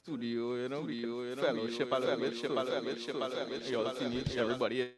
studio, fellowship a little bit, you all see everybody.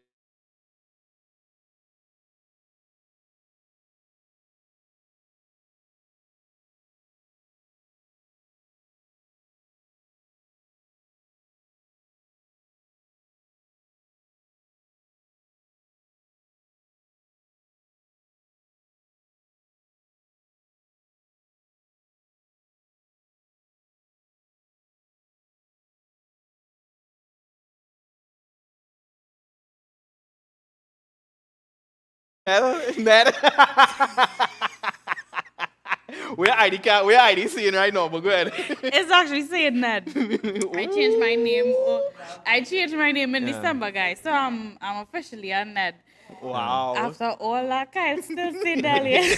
Ned. Where ID seeing right now, but go ahead. It's actually saying Ned. I changed my name. I changed my name in December, guys. So I'm officially a Ned. Wow. After all that, Kyle still say Dahlia.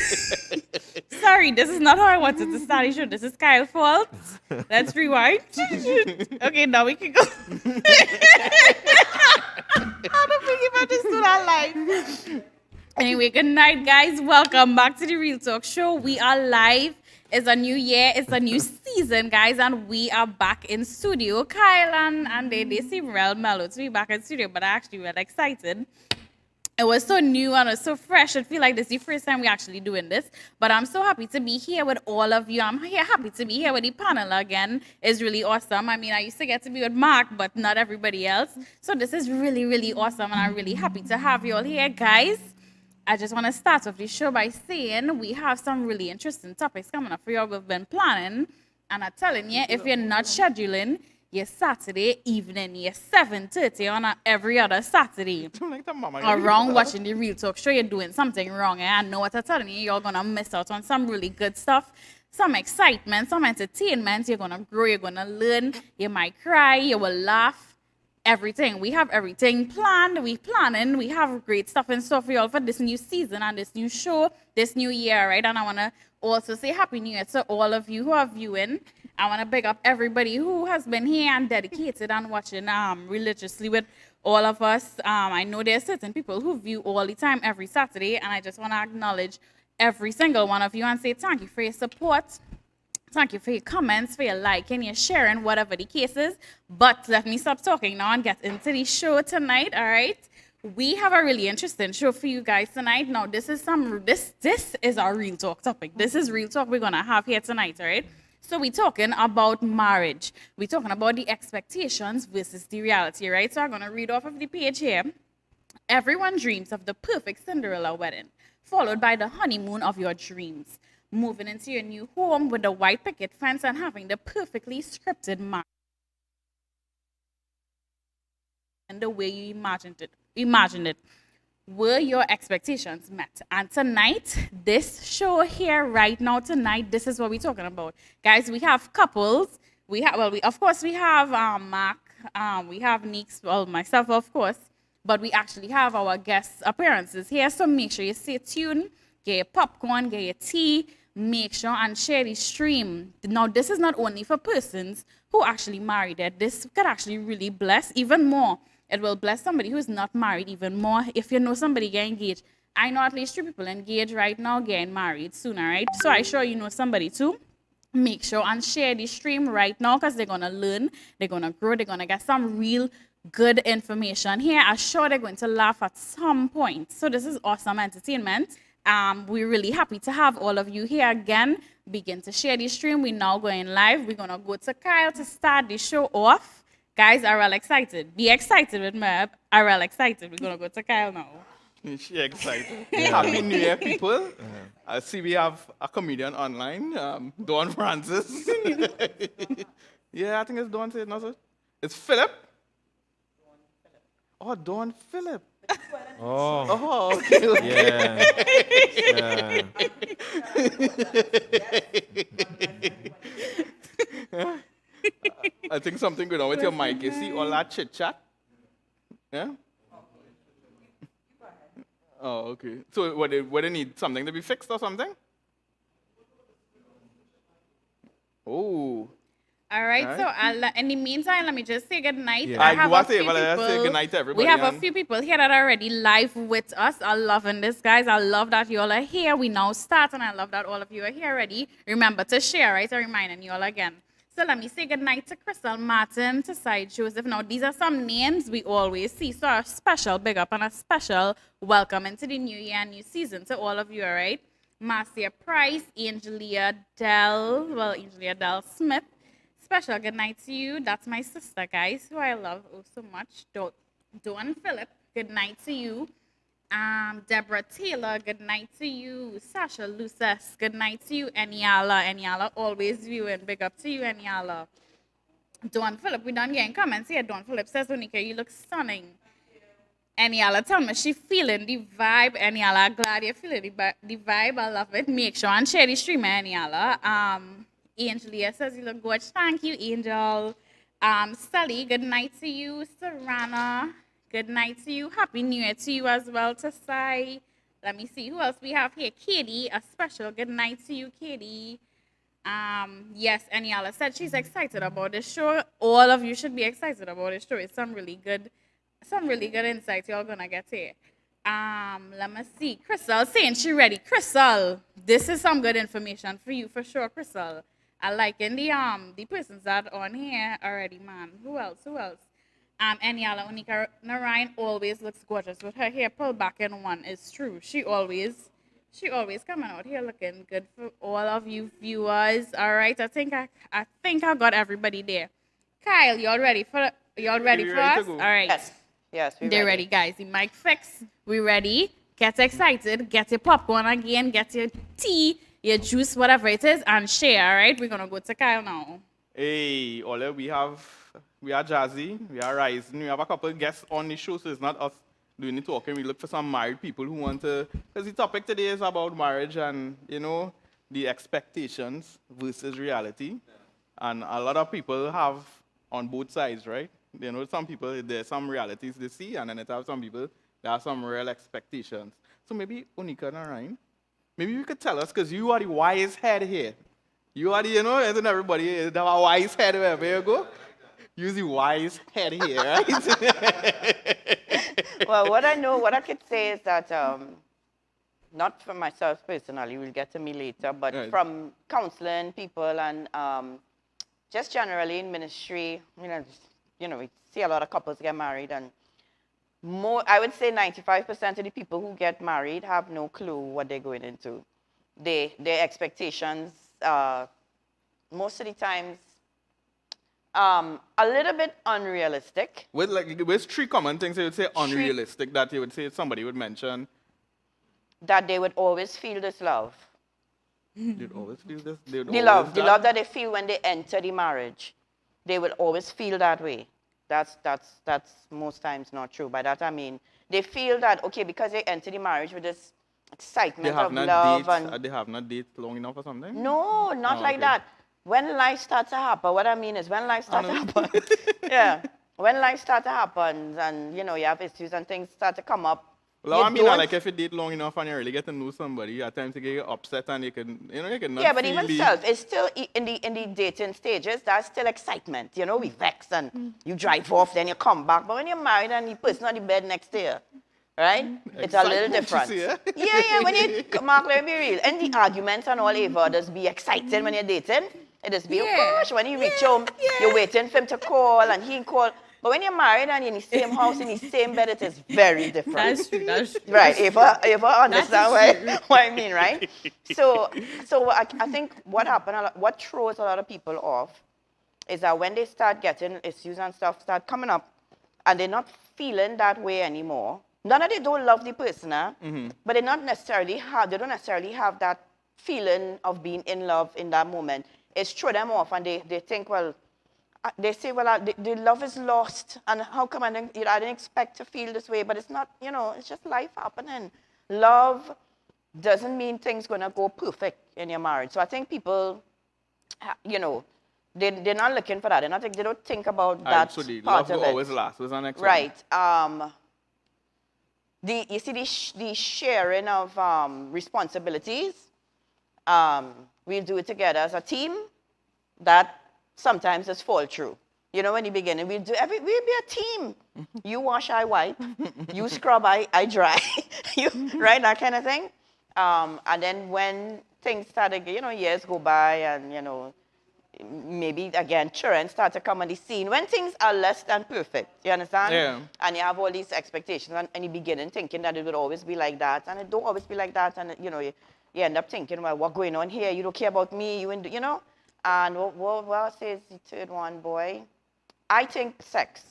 Sorry, this is not how I wanted to start the show. This is Kyle's fault. Let's rewind. Okay, now we can go. How do we give this to that life? Anyway, good night, guys. Welcome back to the Real Talk Show. We are live. It's a new year. It's a new season, guys, and we are back in studio. Kyle and they seem real mellow to be back in studio, but I actually really excited. It was so new and it was so fresh. I feel like this is the first time we're actually doing this. But I'm so happy to be here with all of you. I'm happy to be here with the panel again. It's really awesome. I mean, I used to get to be with Mark, but not everybody else. So this is really, really awesome. And I'm really happy to have you all here, guys. I just want to start off the show by saying we have some really interesting topics coming up for you all we've been planning. And I'm telling you, if you're not scheduling your Saturday evening, your 7:30 on every other Saturday, around watching the Real Talk Show, you're doing something wrong. And I know what I'm telling you, you're going to miss out on some really good stuff, some excitement, some entertainment. You're going to grow, you're going to learn, you might cry, you will laugh. Everything. We have everything planned. We planning. We have great stuff in store for you all for this new season and this new show, this new year, right? And I want to also say Happy New Year to all of you who are viewing. I want to big up everybody who has been here and dedicated and watching religiously with all of us. I know there are certain people who view all the time every Saturday, and I just want to acknowledge every single one of you and say thank you for your support. Thank you for your comments, for your liking, your sharing, whatever the case is. But let me stop talking now and get into the show tonight, all right? We have a really interesting show for you guys tonight. Now, this is our real talk topic. This is real talk we're going to have here tonight, all right? So we're talking about marriage. We're talking about the expectations versus the reality, right? So I'm going to read off of the page here. Everyone dreams of the perfect Cinderella wedding, followed by the honeymoon of your dreams. Moving into your new home with the white picket fence and having the perfectly scripted marriage and the way you imagined it. Were your expectations met? And tonight, this show here right now tonight, this is what we're talking about. Guys, we have couples. We have Mark, we have Neeks, well, myself, of course, but we actually have our guest appearances here. So make sure you stay tuned, get your popcorn, get your tea, make sure and share the stream. Now, this is not only for persons who actually married. This could actually really bless even more. It will bless somebody who's not married even more. If you know somebody get engaged, I know at least 3 people engaged right now getting married sooner, right? So I sure you know somebody too. Make sure and share the stream right now because they're going to learn, they're going to grow, they're going to get some real good information here. I'm sure they're going to laugh at some point. So this is awesome entertainment. We're really happy to have all of you here again. Begin to share the stream. We're now going live. We're going to go to Kyle to start the show off. Guys, are all excited? Be excited with me. Are all excited? We're going to go to Kyle now. She excited. Happy New Year, people. I see we have a comedian online, Dawn Francis. Yeah, I think it's Dawn said, no, sir? It's Philip. Oh, Dawn Philip. Oh, okay. Yeah. I think something going on with your mic. You see all that chit chat? Yeah? Oh, okay. So what they need something to be fixed or something? Oh. All right, so in the meantime, let me just say good night. Yeah. I have a few people. Say good night to everybody. We have a few people here that are already live with us. I'm loving this, guys. I love that you all are here. We now start, and I love that all of you are here already. Remember to share, right? I'm reminding you all again. So let me say goodnight to Crystal Martin, to Side Joseph. Now, these are some names we always see. So a special big up and a special welcome into the new year and new season to all of you, all right? Marcia Price, Angelia Dell Smith. Special good night to you. That's my sister, guys, who I love oh so much. Dawn Phillip, good night to you. Deborah Taylor, good night to you. Sasha Luces, good night to you. Eniala, always viewing. Big up to you, Eniala. Dawn Phillip, we done getting comments here. Dawn Phillip says, Onika, you look stunning. Eniala, tell me she feeling the vibe. Eniala, glad you're feeling the vibe. I love it. Make sure and share the stream, Eniala. Angelia says you look good. Thank you, Angel. Sally, good night to you. Sarana, good night to you. Happy New Year to you as well, to say. Let me see who else we have here. Katie, a special good night to you, Katie. Yes, Eniala said she's excited about this show. All of you should be excited about this show. It's some really good insights you're gonna get here. Let me see. Crystal saying she ready. Crystal, this is some good information for you for sure, Crystal. I like in the persons that are on here already, man. Who else? Eniala Onika Narayan always looks gorgeous with her hair pulled back in one. It's true. She always coming out here looking good for all of you viewers. All right. I think I got everybody there. Kyle, y'all ready for us? All right. Yes, They're ready, guys. The mic fix. We ready? Get excited. Get your popcorn again. Get your tea, your juice, whatever it is, and share. All right. We're gonna go to Kyle now. Hey, Ole, we are Jazzy, we are Rising. We have a couple guests on the show, so it's not us doing the talking. We look for some married people who want to, because the topic today is about marriage and, the expectations versus reality. And a lot of people have on both sides, right? Some people, there's some realities they see, and then it have some people, there are some real expectations. So maybe, Onika Narayan, maybe you could tell us, because you are the wise head here. You are the, isn't everybody the wise head wherever you go? Use the wise head here, right? Well, what I could say is that, not for myself personally, we'll get to me later, but Right. from counseling people and just generally in ministry, we see a lot of couples get married, and I would say 95% of the people who get married have no clue what they're going into. Their expectations, most of the times, a little bit unrealistic. With three common things you would say unrealistic that you would say somebody would mention. That they would always feel this love. You'd always feel this. The love that they feel when they enter the marriage, they will always feel that way. That's most times not true. By that I mean they feel that okay, because they enter the marriage with this excitement of love they have not dated long enough or something. No, not like that. When life starts to happen, what I mean is when life starts to happen, yeah, when life starts to happen, and you have issues and things start to come up. Well, I mean, like if you date long enough and you really get to know somebody, at times you get upset and you can not. Yeah, but even self, it's still in the dating stages. That's still excitement. We vex and you drive off, then you come back. But when you're married and the person on the bed next to you, right? It's a little different. You see, eh? Yeah. When you Mark, let me be real. And the arguments and all over, just be exciting when you're dating. It just be oh gosh. When you reach home, you're waiting for him to call and he call. But when you're married and you're in the same house, in the same bed, it is very different. That's true. Right, Eva understand what I mean, right? So I think what throws a lot of people off is that when they start getting issues and stuff start coming up, and they're not feeling that way anymore. Not that they don't love the person, but they don't necessarily have that feeling of being in love in that moment. It's throw them off, and they think, well, they say, well, the love is lost, and how come I didn't expect to feel this way? But it's not, it's just life happening. Love doesn't mean things gonna go perfect in your marriage. So I think people, they're not looking for that. They don't think about that So the part love of will it. always last. Was the next one. Right. You see the sharing of responsibilities. We'll do it together as a team. That sometimes just fall through. In the beginning, we'll be a team. You wash, I wipe. You scrub, I dry. Right, that kind of thing. And then when things start, years go by and, maybe again children start to come on the scene when things are less than perfect. You understand? Yeah. And you have all these expectations, and you begin thinking that it would always be like that, and it don't always be like that, and you end up thinking, well, what's going on here? You don't care about me, you know. And what says the third one, boy? I think sex,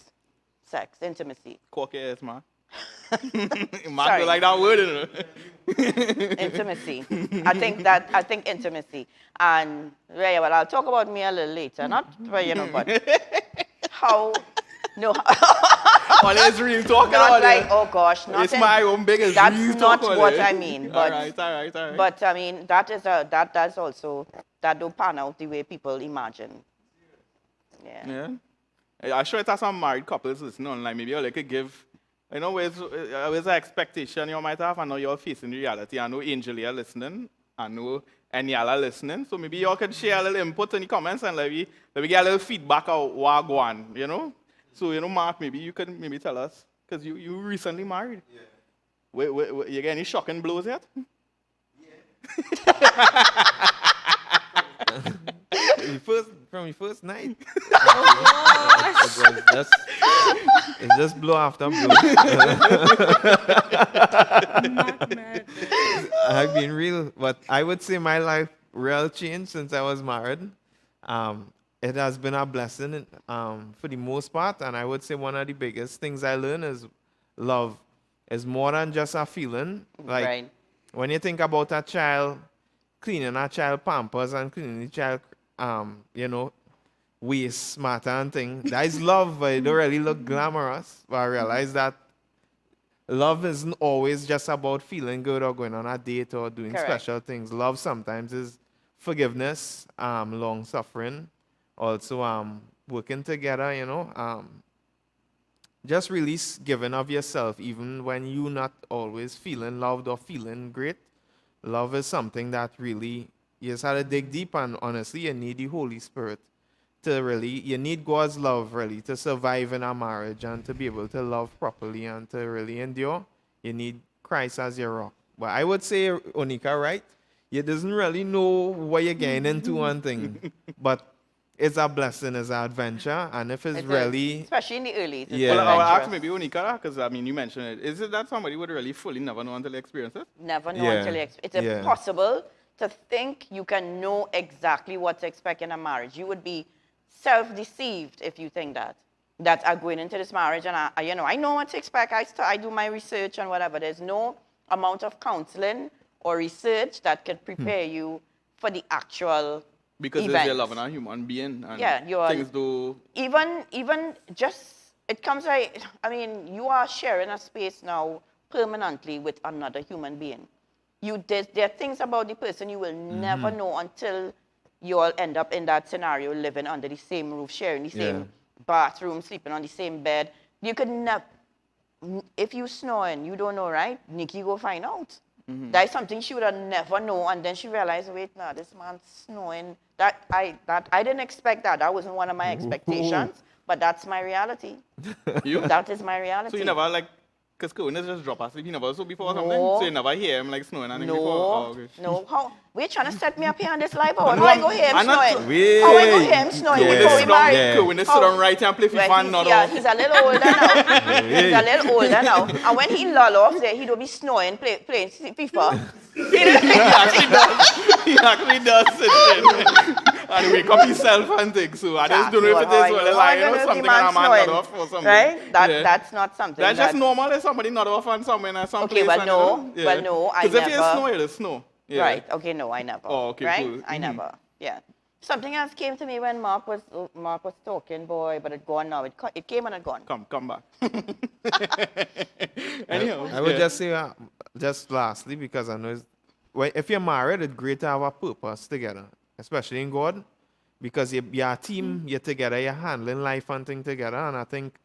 intimacy. Cocky ass, man. Sorry. Man, like that word, you know. Intimacy. I think intimacy. And yeah, well, I'll talk about me a little later. Not, well, but how, no. Well, it's real talking Not about like, it. oh gosh, not It's my own biggest real That's not talk what about I it. mean. All But, right. but I mean, that's also, that don't pan out the way people imagine. Yeah. Yeah. I'm sure it has some married couples listening online. Maybe you could give, where's an expectation you might have. I know you're facing reality. I know Angel here listening. I know Eniala listening. So maybe you could share a little input in the comments and let me get a little feedback of what go on, So, Mark, maybe you could tell us, because you recently married. Yeah. Wait, you get any shocking blows yet? From the first night. Oh, It just blow after blow. I've been real, but I would say my life real changed since I was married. It has been a blessing for the most part, and I would say one of the biggest things I learned is love is more than just a feeling. Like Right. when you think about a child, cleaning a child pampers and cleaning the child, waist matter and thing, that is love, but it don't really look glamorous. But I realize that love isn't always just about feeling good or going on a date or doing Correct. special things. Love sometimes is forgiveness, long suffering, also working together, just release giving of yourself even when you're not always feeling loved or feeling great. Love is something that really you just have to dig deep, and honestly you need the Holy Spirit to really, you need God's love really to survive in a marriage and to be able to love properly and to really endure. You need Christ as your rock. But I would say, Onika, right? You doesn't really know what you're getting into one thing, but it's a blessing, it's an adventure, and if it's It is, really, especially in the early. It's Yeah. Well, I'll ask adventurous. maybe Unika, because you mentioned it. Is it that somebody would really fully never know until they experience it? Never know Yeah. until you it's Yeah. impossible to think you can know exactly what to expect in a marriage. You would be self-deceived if you think that I'm going into this marriage and I know what to expect. I do my research and whatever. There's no amount of counseling or research that could prepare you for the actual Because event. they're loving a human being. And Yeah, you are- things do. Even just it comes right. I mean, you are sharing a space now permanently with another human being. There are things about the person you will never know until you all end up in that scenario, living under the same roof, sharing the same Yeah. bathroom, sleeping on the same bed. You could never. If you snoring, you don't know, right? Nikki go find out. That is something she would have never know, and then she realized, wait, no, this man's snoring. That I didn't expect that. That wasn't one of my expectations, but that's my reality. You? That is my reality. So you never, because Cohen just drop asleep. You never saw before or No. something? So you never hear him, snoring and No, before? Oh, okay. no. How? We're trying to set me up here on this live hour. No, How I go hear him I'm not- snoring? Wait. How I go hear him snoring Yeah. before we married? Yeah. Cohen sit How? down right here and play FIFA Well, and nod yeah, off. he's a little older now. He's a little older now. And when he lull off there, he don't be snoring, playing FIFA. He actually does sit there. And wake up himself and things. So I just don't know if it is something and a man nod off or something. Right? Yeah. That's not something. That's just normal if somebody nod off on somewhere in some Okay, place. well, and, no. Well, no, I Because if it's never- snow, it'll snow. Yeah. Right. Okay. No, I never. Oh, okay, right? cool. I Mhm. never. Yeah. Something else came to me when Mark was talking, boy, but it gone now. It came and it gone. Come back. Anyhow. I would yeah. just say, just lastly, because I know if you're married, it's great to have a purpose together, especially in God, because you're a team, you're together, you're handling life and things together. And I think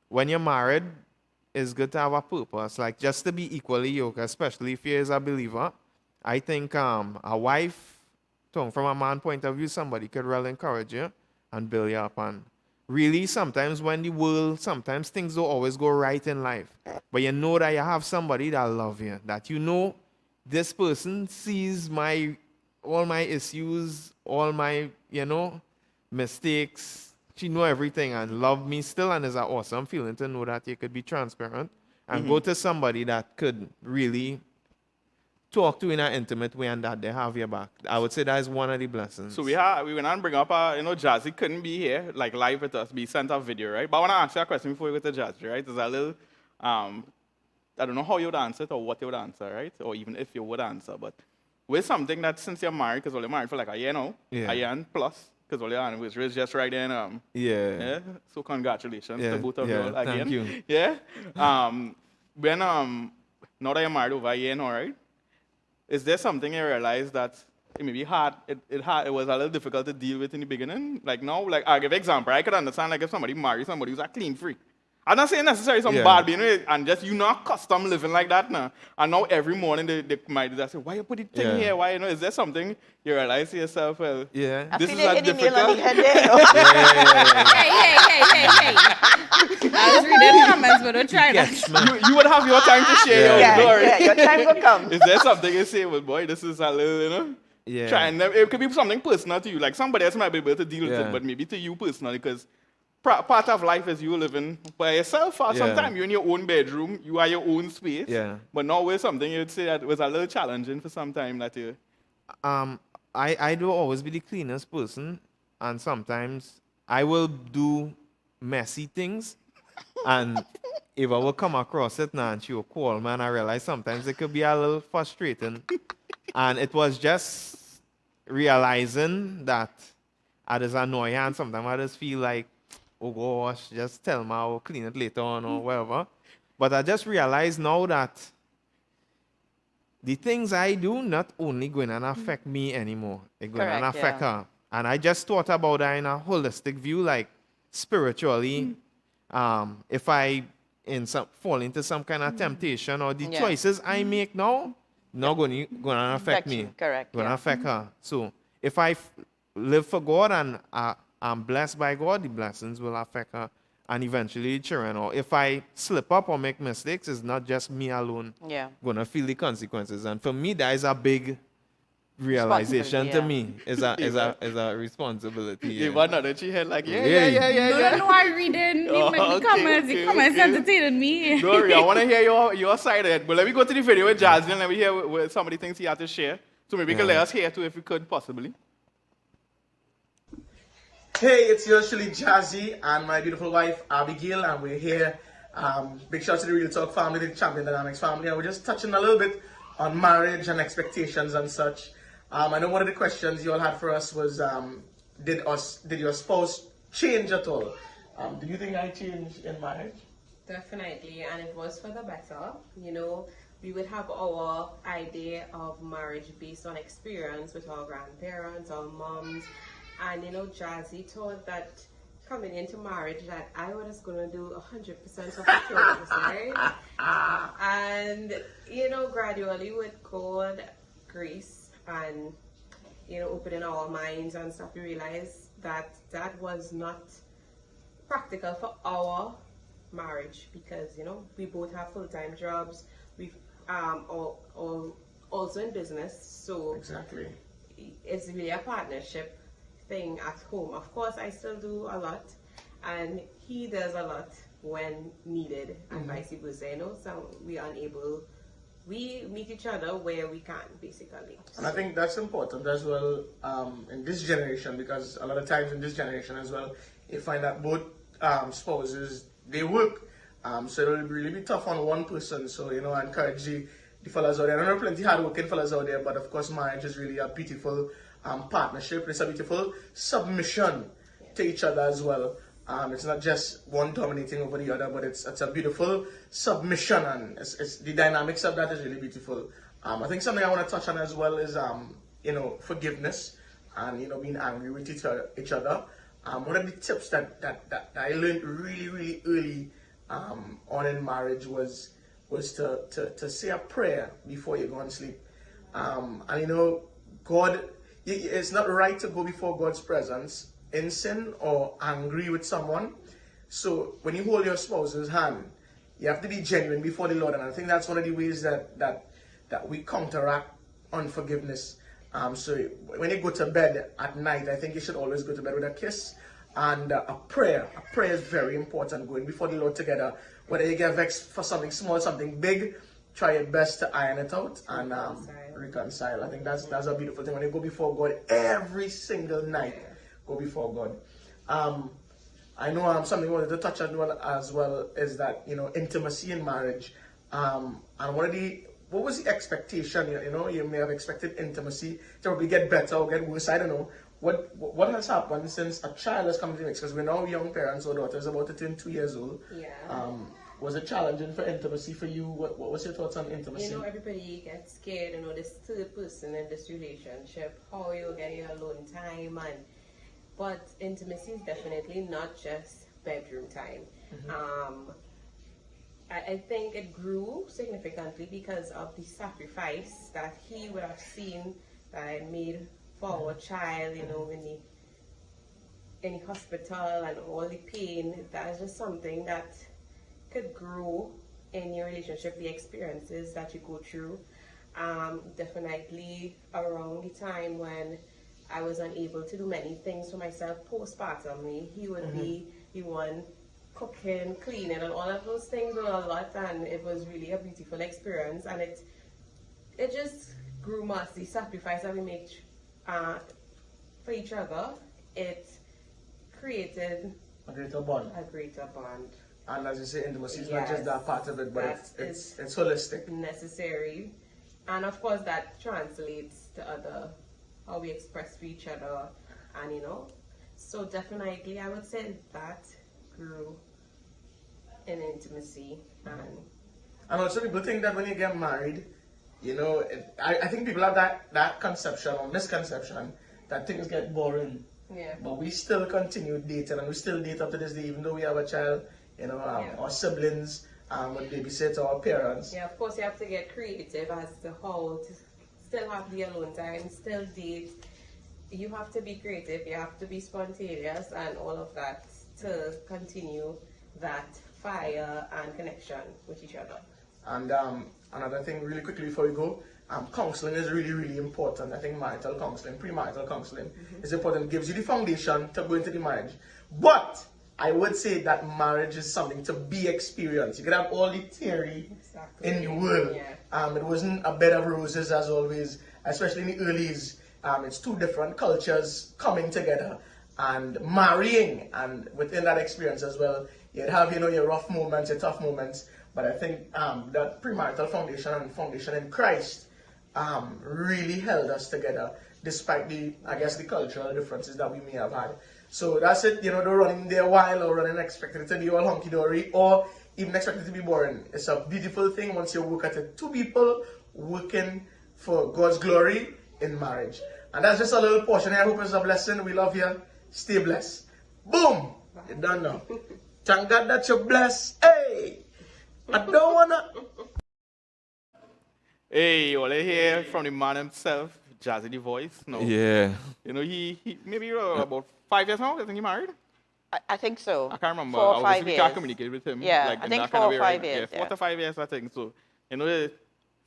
when you're married, it's good to have a purpose, like just to be equally yoked, especially if you're a believer. I think a wife, from a man point of view, somebody could really encourage you and build you up. And really, sometimes when the world, sometimes things don't always go right in life, but you know that you have somebody that love you, that you know this person sees all my issues, all my, mistakes. She know everything and love me still, and it's an awesome feeling to know that you could be transparent and go to somebody that could really talk to in an intimate way and that they have your back. I would say that is one of the blessings. So we went on bring up, Jazzy couldn't be here, like live with us, be sent a video, right? But I want to ask you a question before we go to Jazzy, right? There's a little, I don't know how you would answer it or what you would answer, right? Or even if you would answer, but with something that since you're married, because you're married for like a year now, a year and plus, because your anniversary is just right then. Yeah. So congratulations to both of you all again. Thank you. Yeah. When now that you're married over a year now, right? Is there something you realize that it may be hard, it was a little difficult to deal with in the beginning? Like now, like I'll give an example. I could understand like if somebody marries somebody who's a clean freak. I'm not saying necessarily some bad being, and just you not custom living like that now. And now every morning they might say, why you put it thing here? Why, is there something you realize to yourself? Well, I this feel is like a difficult. Hey. I was reading comments, but don't try that. You would have your time to share your glory. Yeah, your time will come. Is there something you say, well, boy, this is a little, it could be something personal to you. Like somebody else might be able to deal with it, but maybe to you personally, because part of life is you living by yourself, or sometimes you're in your own bedroom, you are your own space. Yeah. But now with something you'd say that was a little challenging for some time that you. I do always be the cleanest person, and sometimes I will do messy things, and if I will come across it now and she will call me, and I realize sometimes it could be a little frustrating, and it was just realizing that I just annoy her, and sometimes I just feel like, oh gosh, just tell me I'll clean it later on or whatever. But I just realized now that the things I do not only going to affect me anymore, it's going to affect her. And I just thought about that in a holistic view, like spiritually. If I fall into some kind of temptation or the choices I make now, not going to affect me. Correct. Going to affect her. So if I live for God and I'm blessed by God, the blessings will affect her and eventually the children. Or if I slip up or make mistakes, it's not just me alone going to feel the consequences. And for me, that is a big realization to me. Is a responsibility. Yeah, but not that she had like, No, I'm reading. The comments entertaining me. Don't worry, I want to hear your side of it. But let me go to the video with Jazzy and let me hear what some of the things he had to share. So maybe you can let us hear too if we could possibly. Hey, it's yours truly Jazzy and my beautiful wife Abigail, and we're here. Big shout out to the Real Talk family, the Champion Dynamics family, and we're just touching a little bit on marriage and expectations and such. I know one of the questions you all had for us was, did your spouse change at all? Do you think I changed in marriage? Definitely, and it was for the better. We would have our idea of marriage based on experience with our grandparents, our moms. And Jazzy thought that coming into marriage that I was going to do 100% of the chores, right? And gradually with God, grace, and opening our minds and stuff, we realized that that was not practical for our marriage because we both have full-time jobs. We've also in business, so exactly, it's really a partnership thing at home. Of course, I still do a lot, and he does a lot when needed, and vice versa. So we meet each other where we can, basically. And I think that's important as well in this generation, because a lot of times in this generation as well, you find that both spouses, they work, so it'll really be tough on one person. So I encourage the fellas out there. I know plenty hard-working fellas out there, but of course marriage is really a beautiful partnership. It's a beautiful submission to each other as well. It's not just one dominating over the other, but it's a beautiful submission, and it's the dynamics of that is really beautiful. I think something I want to touch on as well is forgiveness and being angry with each other. One of the tips that I learned really early on in marriage was to say a prayer before you go and sleep. And God, it's not right to go before God's presence in sin or angry with someone. So when you hold your spouse's hand, you have to be genuine before the Lord. And I think that's one of the ways that we counteract unforgiveness. So when you go to bed at night, I think you should always go to bed with a kiss and a prayer. A prayer is very important. Going before the Lord together. Whether you get vexed for something small, something big, try your best to iron it out and reconcile. I think that's a beautiful thing when you go before God every single night. Go before God. I know something I wanted to touch on as well is that intimacy in marriage. And what was the expectation? You may have expected intimacy to probably get better or get worse. I don't know. What has happened since a child has come into the mix? Because we're now young parents. Our daughter is about to turn 2 years old. Yeah. Was it challenging for intimacy for you? What was your thoughts on intimacy? Everybody gets scared, this third person in this relationship, how you get your alone time, but intimacy is definitely not just bedroom time. I think it grew significantly because of the sacrifice that he would have seen that I made for our child, in the hospital and all the pain. That is just something that could grow in your relationship, the experiences that you go through. Definitely around the time when I was unable to do many things for myself postpartum, he would be the one cooking, cleaning, and all of those things were a lot, and it was really a beautiful experience, and it just grew us. The sacrifice that we made for each other, it created a greater bond. And as you say, intimacy is not just that part of it, but it's holistic. Necessary. And of course that translates to how we express to each other, and so definitely I would say that grew in intimacy. And also people think that when you get married, I think people have that conception or misconception that things get boring. Yeah. But we still continue dating, and we still date up to this day, even though we have a child. Our siblings would babysit our parents. Yeah, of course you have to get creative as to how to still have the alone time, still date. You have to be creative, you have to be spontaneous, and all of that to continue that fire and connection with each other. And another thing, really quickly before we go, counseling is really, really important. I think marital counseling, premarital counseling is important. It gives you the foundation to go into the marriage. But I would say that marriage is something to be experienced. You can have all the theory in the world. Yeah. It wasn't a bed of roses as always, especially in the earlys. It's two different cultures coming together and marrying, and within that experience as well, you'd have your rough moments, your tough moments. But I think that premarital foundation and foundation in Christ really held us together, despite the cultural differences that we may have had. So that's it. They're running there while or running expected to be all hunky-dory or even expected to be boring. It's a beautiful thing once you work at it. Two people working for God's glory in marriage. And that's just a little portion. I hope it's a blessing. We love you. Stay blessed. Boom! You're done now. Thank God that you're blessed. Hey! I don't wanna... Hey, you all hear from the man himself, Jazzy the voice. No. Yeah. He maybe about 5 years now, I think he married. I think so. I can't remember. 4 or 5 Obviously, we years. can't communicate with him. Yeah, I in think that 4 kind of or way, 5 right? years. Yeah, 4 to 5 years, I think. So,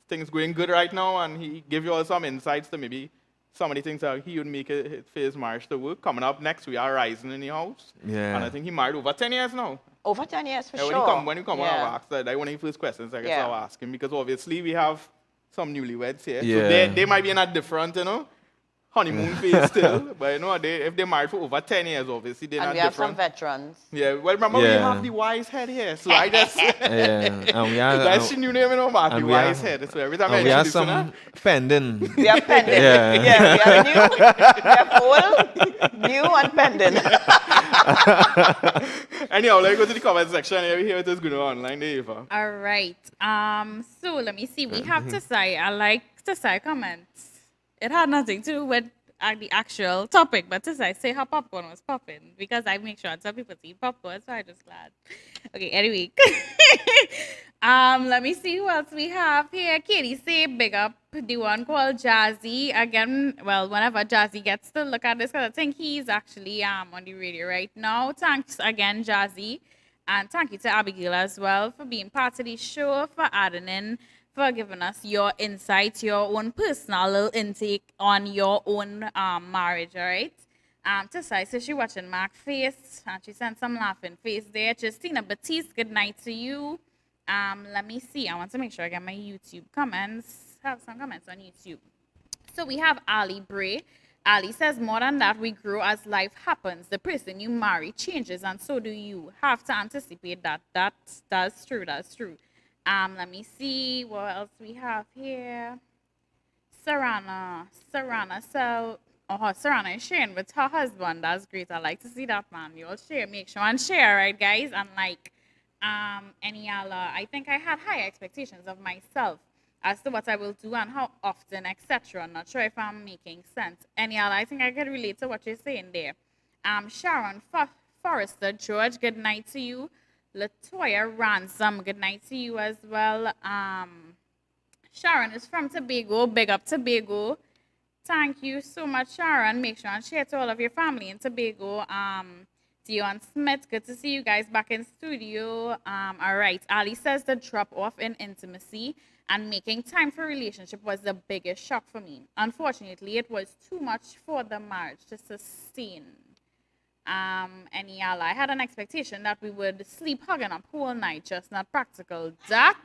things going good right now, and he give you all some insights to maybe some of the things that he would make it for his marriage to work. Coming up next, we are rising in the house. Yeah. And I think he married over 10 years now. Over 10 years for Yeah, sure. when you come on our ask that, one of the first questions I guess Yeah. I'll ask him, because obviously we have some newlyweds here. Yeah. So they might be in a different, honeymoon phase still. But if they're married for over 10 years, obviously they're And not we have some different. veterans. Yeah, well, remember we Yeah. have the wise head here, so I just Yeah. And we are, that's the new name, Mark, the and we wise are- head. So every time I and we have introduce some pending. We have pending. Yeah. We have new, we have old, new, and pending. anyhow, let's go to the comment section and hear what is going on online there, Eva. All right. So let me see. We have to say, I like to say comments. It had nothing to do with the actual topic, but to say how popcorn was popping, because I make sure some people eat popcorn, so I just glad. Okay, anyway. Let me see who else we have here. Katie say big up the one called Jazzy. Again, well, whenever Jazzy gets to look at this, because I think he's actually on the radio right now. Thanks again, Jazzy. And thank you to Abigail as well for being part of the show, for adding in, for giving us your insights, your own personal little intake on your own marriage, all right? Tessa says she watching Mark Face, and she sent some laughing face there. Justina Batiste, good night to you. Let me see. I want to make sure I get my YouTube comments. Have some comments on YouTube. So we have Ali Bray. Ali says, more than that, we grow as life happens. The person you marry changes, and so do you. Have to anticipate that. That's true. That's true. Let me see what else we have here. Sarana. So, Sarana is sharing with her husband. That's great. I like to see that, man. You'll share. Make sure and share, right, guys? And like, Eniala, I think I had high expectations of myself as to what I will do and how often, etc. Not sure if I'm making sense. Eniala, I think I could relate to what you're saying there. Sharon Forrester George, good night to you. Latoya Ransom, good night to you as well. Sharon is from Tobago. Big up Tobago. Thank you so much, Sharon. Make sure and share to all of your family in Tobago. Dion Smith, good to see you guys back in studio. All right, Ali says the drop off in intimacy and making time for relationship was the biggest shock for me. Unfortunately, it was too much for the marriage to sustain. Eniala, I had an expectation that we would sleep hugging up whole night, just not practical. That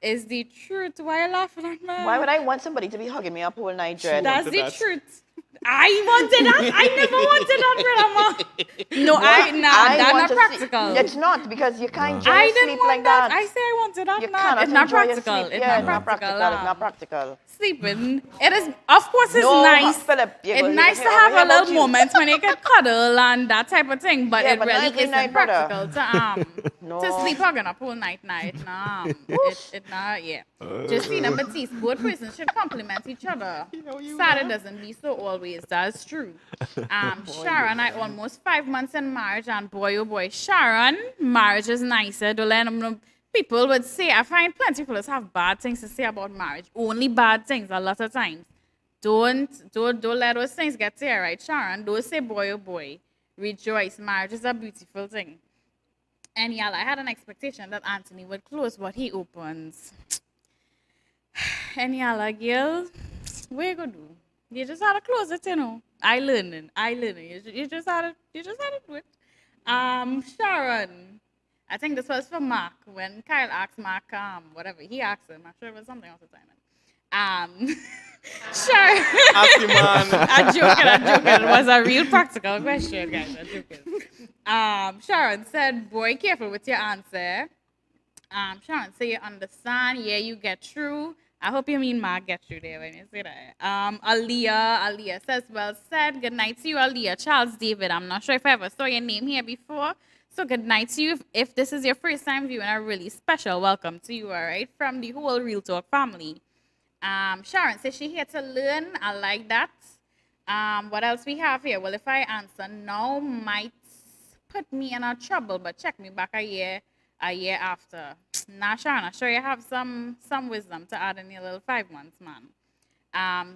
is the truth. Why are you laughing at me? Why would I want somebody to be hugging me up all night, Dread? That's the truth. I wanted that. I never wanted that, Brother. No, that's not want to practical. It's not, because you can't enjoy I your didn't sleep want like that. that. I say I wanted that. You Not. cannot It's not enjoy your practical. sleep. It's Yeah, not practical. It's not practical. Sleeping. It is, of course, it's No, nice. Philip, It's nice to have a little moment when you can cuddle and that type of thing, but Yeah, it but not really every isn't night, brother. practical No. to sleep hugging up all night. Nah, it not. Yeah. Justina Batiste, both persons should complement each other. Sad it doesn't be so always. That's true. Sharon, I almost 5 months in marriage, and boy, oh boy, Sharon, marriage is nicer. Don't let them know. People would say, I find plenty of people have bad things to say about marriage. Only bad things a lot of times. Don't let those things get to you, right, Sharon? Don't say boy, oh boy. Rejoice. Marriage is a beautiful thing. And yeah, I had an expectation that Anthony would close, but he opens. And yeah, girl, what you gonna do? You just had to close it, you know. I learning. You just had to do it. Sharon, I think this was for Mark. When Kyle asked Mark, whatever he asked him, I'm sure it was something else at the time. Sharon. Ask him, man. I'm joking. It was a real practical question, guys. I'm joking. Sharon said, boy, careful with your answer. Sharon said, you understand. Yeah, you get through. I hope you mean Mark get through there when you say that. Aaliyah says, well said. Good night to you, Aaliyah. Charles David, I'm not sure if I ever saw your name here before. So good night to you. If this is your first time viewing, a really special welcome to you, all right, from the whole Real Talk family. Sharon says she here to learn. I like that. What else we have here? Well, if I answer no, might put me in a trouble, but check me back a year after. Nah, Sharon, I'm sure you have some wisdom to add in your little 5 months, man.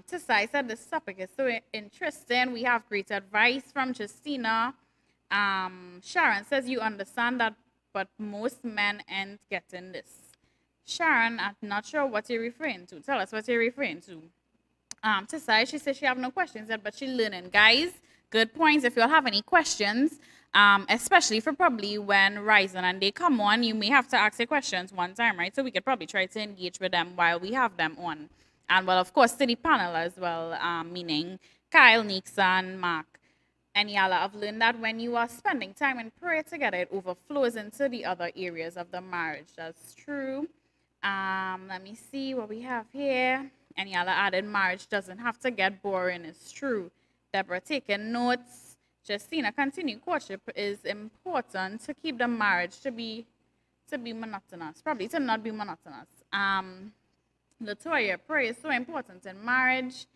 Tessa, I said this topic is so interesting. We have great advice from Justina. Sharon says you understand that, but most men ain't getting this. Sharon, I'm not sure what you're referring to. Tell us what you're referring to. Tessa, she says she have no questions yet, but she's learning. Guys, good points. If you all have any questions, especially for probably when Ryzen and they come on, you may have to ask your questions one time, right? So we could probably try to engage with them while we have them on. And well, of course, to the panel as well, meaning Kyle, Nix, and Mark. And Yala, I've learned that when you are spending time in prayer together, it overflows into the other areas of the marriage. That's true. Let me see what we have here. And Yala added, marriage doesn't have to get boring. It's true. Deborah taking notes. Justina, continue. Courtship is important to keep the marriage to be monotonous. Probably to not be monotonous. Latoya, prayer is so important in marriage.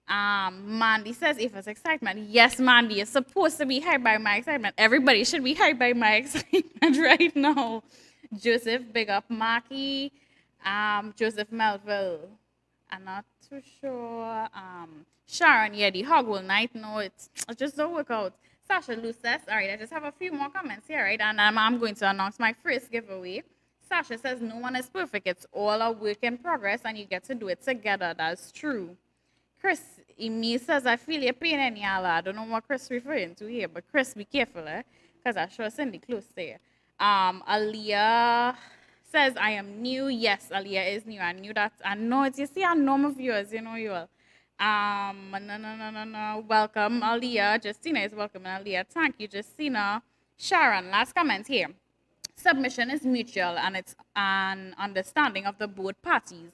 Mandy says, if it's excitement, yes, Mandy, you're supposed to be hyped by my excitement. Everybody should be hyped by my excitement right now. Joseph, big up Marky. Joseph Melville, I'm not too sure. Sharon, yeah, the hug all night. No, it just don't work out. Sasha Luces, all right, I just have a few more comments here, right? And I'm going to announce my first giveaway. Sasha says no one is perfect. It's all a work in progress and you get to do it together. That's true. Chris Emi says, I feel your pain in y'all. I don't know what Chris referring to here, but Chris, be careful, because I'm sure Cindy close there. Aliyah says, I am new. Yes, Aliyah is new. I knew that. I know it. You see, I know my viewers, you know you all. No. Welcome, Aliyah. Justina is welcome, Aliyah. Thank you, Justina. Sharon, last comment here. Submission is mutual and it's an understanding of the both parties.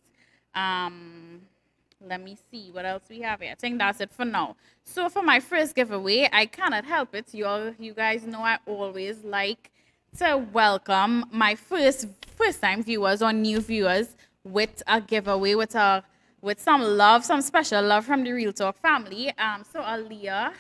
Let me see what else we have here. I think that's it for now. So for my first giveaway, I cannot help it. You guys know I always like to welcome my first time viewers or new viewers with a giveaway with some love, some special love from the Real Talk family. So Aliyah,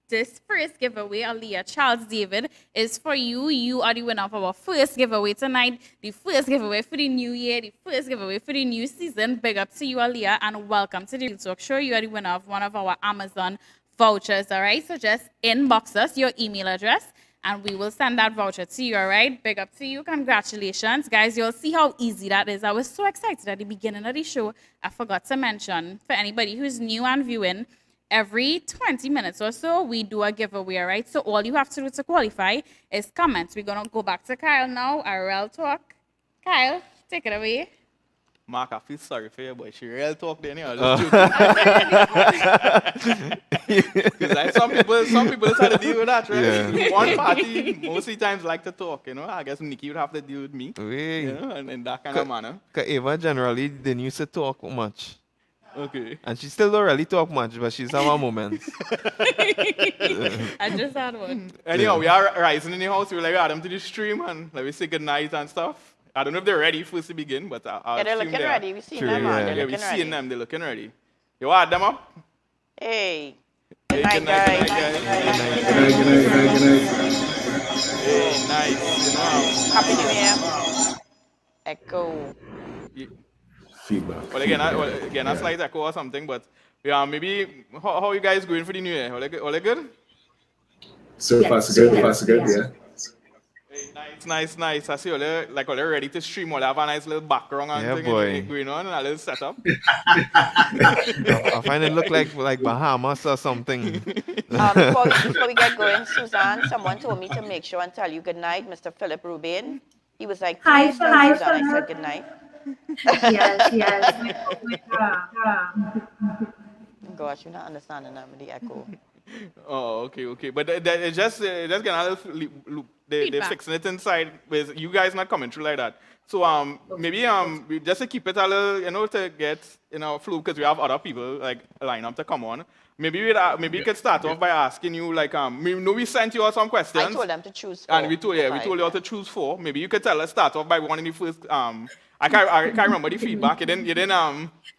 this first giveaway, Aliyah Charles David, is for you. You are the winner of our first giveaway tonight, the first giveaway for the new year, the first giveaway for the new season. Big up to you, Aliyah, and welcome to the Real Talk Show. You are the winner of one of our Amazon vouchers, all right? So just inbox us your email address, and we will send that voucher to you, all right? Big up to you. Congratulations. Guys, you'll see how easy that is. I was so excited at the beginning of the show. I forgot to mention, for anybody who's new and viewing, every 20 minutes or so, we do a giveaway, all right? So all you have to do to qualify is comment. We're going to go back to Kyle now, our Real Talk. Kyle, take it away. Mark, I feel sorry for you, but she real talk then, you know. Because like some people try to deal with that, right? Yeah. One party most of the times like to talk, you know. I guess Nikki would have to deal with me, Wait. you know, and in that kind of manner. Because Ava generally didn't used to talk much. Okay. And she still don't really talk much, but she's have her moments. I just had one. Anyhow, we are rising in the house. We're like, add them to the stream and like we say good night and stuff. I don't know if they're ready first to begin, but I'll Yeah, they're assume looking they are. ready. We seen True, them, yeah. man. Yeah, They're we looking seeing ready. them. They're looking ready. You add them up? Hey. Hey, Good night, guys. Good night. Hey, nice. You know, Happy New Year. Echo. Feedback. well, again, a slight echo or something, but yeah, maybe how you guys going for the new year? All good? So far, so good, yeah. Hey, nice. I see all ready to stream. All have a nice little background and Yeah, thing boy. going on and a little setup. I find it look like Bahamas or something. Before we get going, Suzanne, someone told me to make sure and tell you good night, Mr. Philip Rubin. He was like, Hi, please tell hi, Suzanne I Philip. said good night. Yes. Gosh, you're not understanding that with the echo. Oh, okay. But it's just getting a little they're Feedback. fixing it inside with you guys not coming through like that. So maybe we just to keep it a little, you know, to get flow because we have other people like line up to come on. Maybe we could start off by asking you like we know we sent you all some questions. I told them to choose And four. we told you all to choose 4. Maybe you could tell us start off by one in the first I can't remember the feedback. You didn't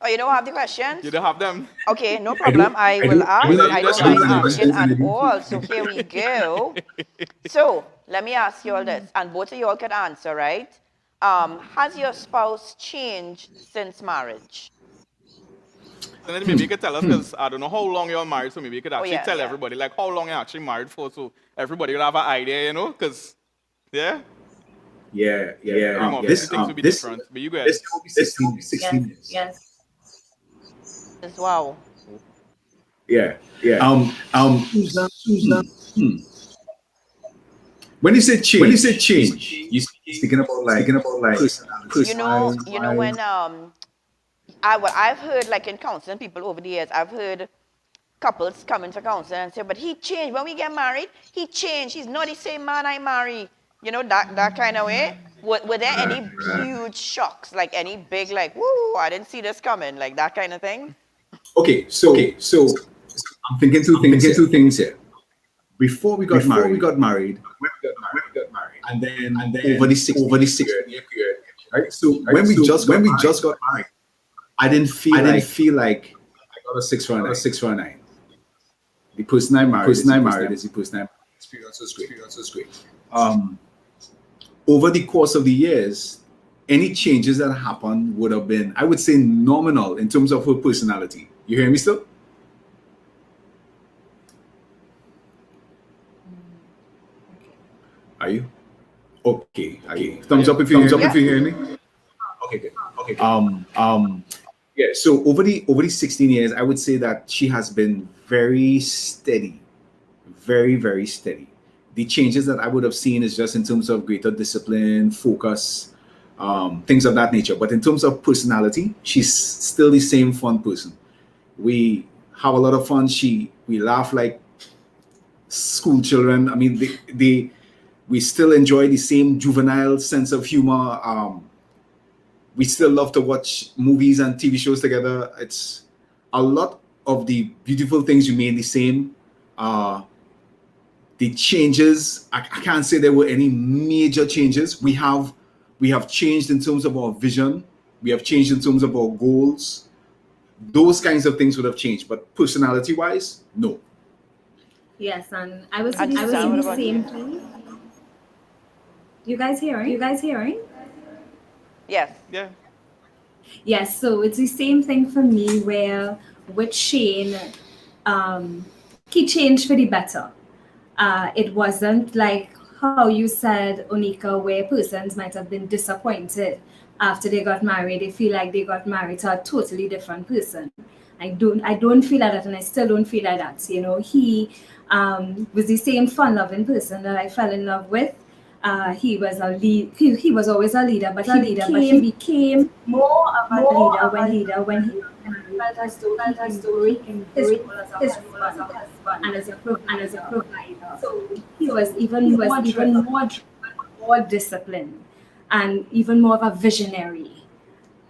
Oh, you don't have the questions? you don't have them. Okay, no problem. I will ask. do. I don't mind asking at all. So here we go. So let me ask you all this, and both of you all could answer, right? Has your spouse changed since marriage? And then maybe you could tell us because I don't know how long you're married, so maybe you could actually yeah, tell yeah. everybody like how long you're actually married for, so everybody will have an idea, you know? Because Yeah. things will be different. But you guys, This will be 16 years. Yes. Wow. Yeah. Susan. When you say change, you're speaking about like personality. You know when I've heard like in counseling people over the years, I've heard couples come in for counseling and say, but he changed when we get married. He changed. He's not the same man I marry. You know that kind of way. Were there any huge shocks, like any big like, woo, I didn't see this coming, like that kind of thing? Okay, so I'm thinking two things here. Before we got married, and then over the 6 year period, right? So when we just got married, I didn't feel like I got a 6 for a 9. The person I married is the person I experience was great. Over the course of the years, any changes that happened would have been, I would say, nominal in terms of her personality. You hear me still? Are you? Okay. Thumbs up if you hear me. Okay, good. Yeah. So over the 16 years, I would say that she has been very steady, very, very steady. The changes that I would have seen is just in terms of greater discipline, focus, things of that nature. But in terms of personality, she's still the same fun person. We have a lot of fun. We laugh like school children. I mean, we still enjoy the same juvenile sense of humor. We still love to watch movies and TV shows together. It's a lot of the beautiful things remain the same. The changes, I can't say there were any major changes. We have changed in terms of our vision. We have changed in terms of our goals. Those kinds of things would have changed, but personality-wise, no. Yes, and I was And in Sam, what the about same place. You guys hearing? Yes. Yeah. Yes, so it's the same thing for me where with Shane, he changed for the better. It wasn't like how you said, Onika, where persons might have been disappointed after they got married. They feel like they got married to a totally different person. I don't feel like that, and I still don't feel like that. You know, he was the same fun-loving person that I fell in love with. He was a lead. He was always a leader, but he became more of a leader when he felt as though his role as a husband and as a provider. So he was even more disciplined and even more of a visionary.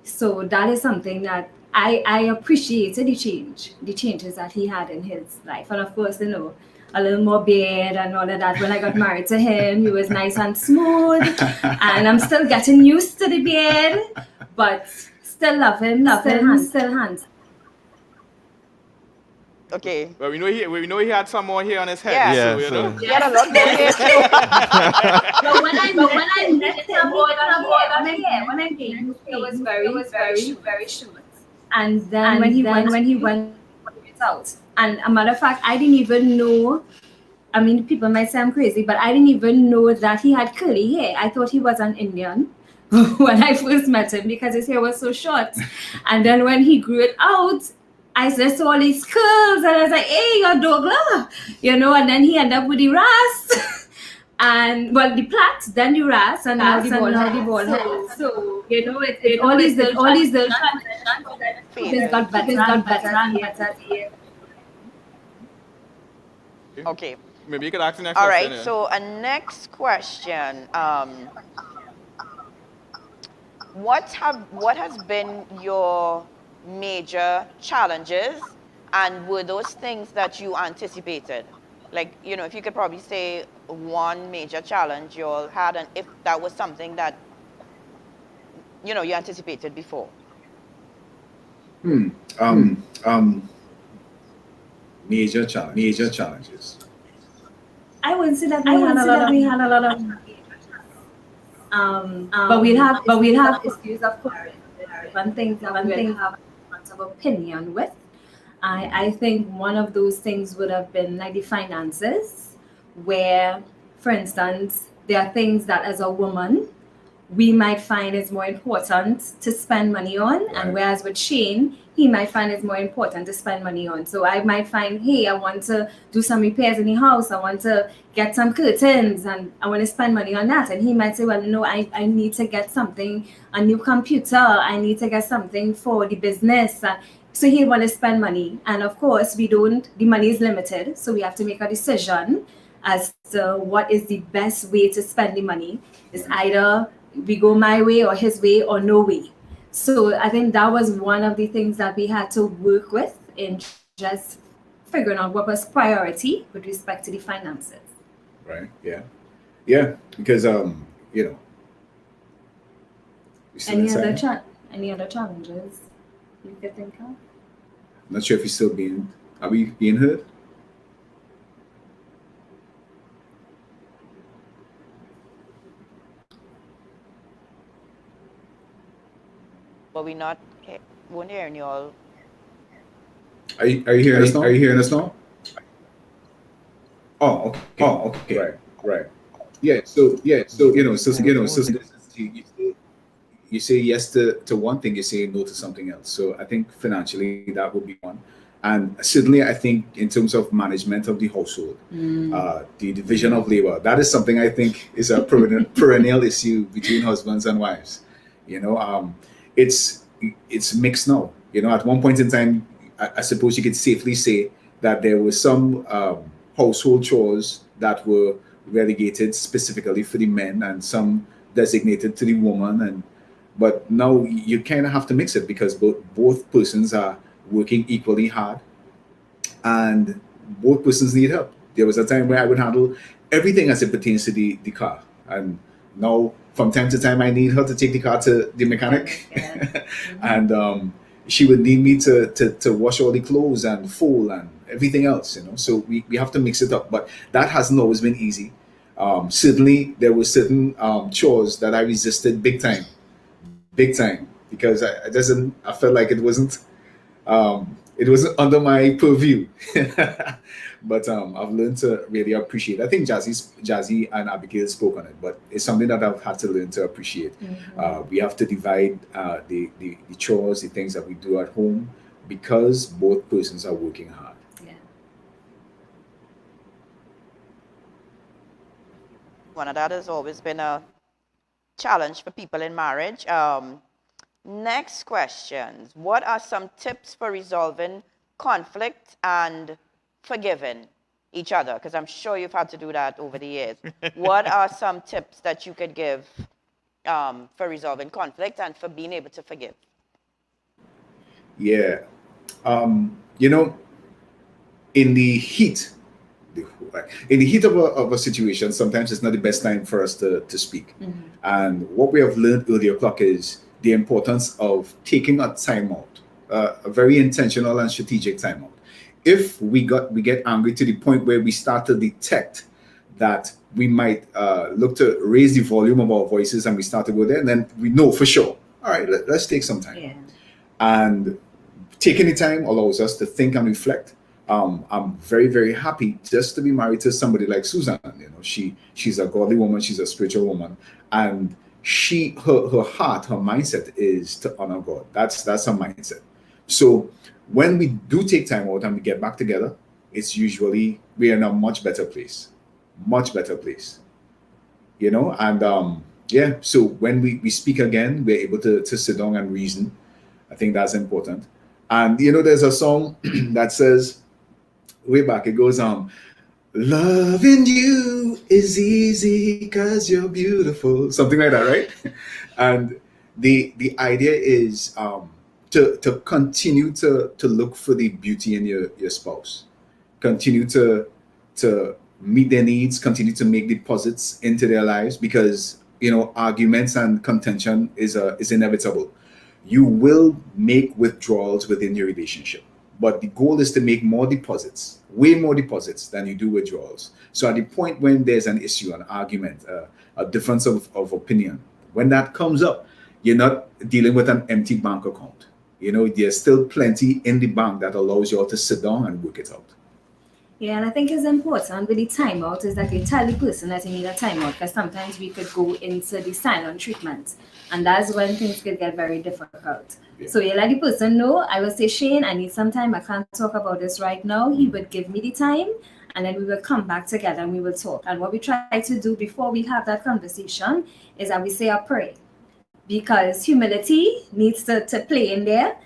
So that is something that I appreciated the changes that he had in his life, and of course, you know, a little more beard and all of that. When I got married to him, he was nice and smooth, and I'm still getting used to the beard, but still love him, still hands. Okay. Well, we know he had some more hair on his head. Yeah. So, Yeah, you know. He had a lot more hair too. But when I met him, when I came, it was very short. And then when he went out, and a matter of fact, I didn't even know. I mean, people might say I'm crazy, but I didn't even know that he had curly hair. I thought he was an Indian when I first met him because his hair was so short. And then when he grew it out, I just saw all these curls, and I was like, "Hey, you're Douglas," you know. And then he ended up with the ras, and well, the plaits, then the ras, and now the bald head. So you know, it all these little Phases. got better and better. Okay. Maybe you could ask the next All question. right. yeah. So a next question. What has been your major challenges, and were those things that you anticipated? Like, you know, if you could probably say one major challenge you all had, and if that was something that, you know, you anticipated before. Major challenges. I wouldn't say that we had a lot of but we'll have issues, of course. One thing that we'll have lots of opinion with. I think one of those things would have been like the finances, where, for instance, there are things that as a woman we might find is more important to spend money on, and whereas with Shane, he might find it's more important to spend money on. So I might find, hey, I want to do some repairs in the house, I want to get some curtains, and I want to spend money on that. And he might say, well, no, I need to get something, a new computer, I need to get something for the business. So he'll want to spend money. And of course, the money is limited, so we have to make a decision as to what is the best way to spend the money. It's either we go my way or his way or no way. So I think that was one of the things that we had to work with in just figuring out what was priority with respect to the finances. Right. Yeah. Because you know. Any other challenges you could think of? I'm not sure if he's still are we being heard? But we're hearing you all. Are you hearing us now? Oh, okay. Right. So you say yes to one thing, you say no to something else. So I think financially that would be one. And certainly, I think in terms of management of the household, the division of labor, that is something I think is a perennial issue between husbands and wives. You know, it's mixed now. You know, at one point in time, I suppose you could safely say that there were some household chores that were relegated specifically for the men and some designated to the woman. And but now you kind of have to mix it because both persons are working equally hard and both persons need help. There was a time where I would handle everything as it pertains to the car, and now from time to time I need her to take the car to the mechanic. And she would need me to wash all the clothes and fold and everything else, you know. So we have to mix it up, but that hasn't always been easy. Certainly there were certain chores that I resisted big time because I felt like it wasn't under my purview. But I've learned to really appreciate. I think Jazzy and Abigail spoke on it, but it's something that I've had to learn to appreciate. We have to divide the chores, the things that we do at home, because both persons are working hard. Yeah. One of that has always been a challenge for people in marriage. Next questions. What are some tips for resolving conflict and forgiving each other? Because I'm sure you've had to do that over the years. What are some tips that you could give for resolving conflict and for being able to forgive? Yeah. You know, in the heat of a situation, sometimes it's not the best time for us to speak. And what we have learned earlier, Clark, is the importance of taking a timeout, a very intentional and strategic timeout. If we get angry to the point where we start to detect that we might look to raise the volume of our voices and we start to go there, and then we know for sure, all right, let's take some time. Yeah. And taking the time allows us to think and reflect. I'm very, very happy just to be married to somebody like Susan. You know, she's a godly woman, she's a spiritual woman, and her heart, her mindset is to honor God. That's her mindset. So when we do take time out and we get back together, it's usually we're in a much better place. You know, and yeah, so when we speak again, we're able to sit down and reason. I think that's important. And you know, there's a song that says, way back, it goes loving you is easy because you're beautiful, something like that, right? And the idea is to continue to look for the beauty in your spouse, continue to meet their needs, continue to make deposits into their lives, because you know, arguments and contention is inevitable. You will make withdrawals within your relationship, but the goal is to make more deposits, way more deposits than you do withdrawals. So at the point when there's an issue, an argument, a difference of opinion, when that comes up, you're not dealing with an empty bank account. You know, there's still plenty in the bank that allows you all to sit down and work it out. Yeah, and I think it's important with the timeout is that you tell the person that you need a timeout, because sometimes we could go into the silent treatment, and that's when things could get very difficult. Yeah. So you let the person know. I will say, Shane, I need some time. I can't talk about this right now. He would give me the time, and then we will come back together and we will talk. And what we try to do before we have that conversation is that we say a prayer, because humility needs to play in there.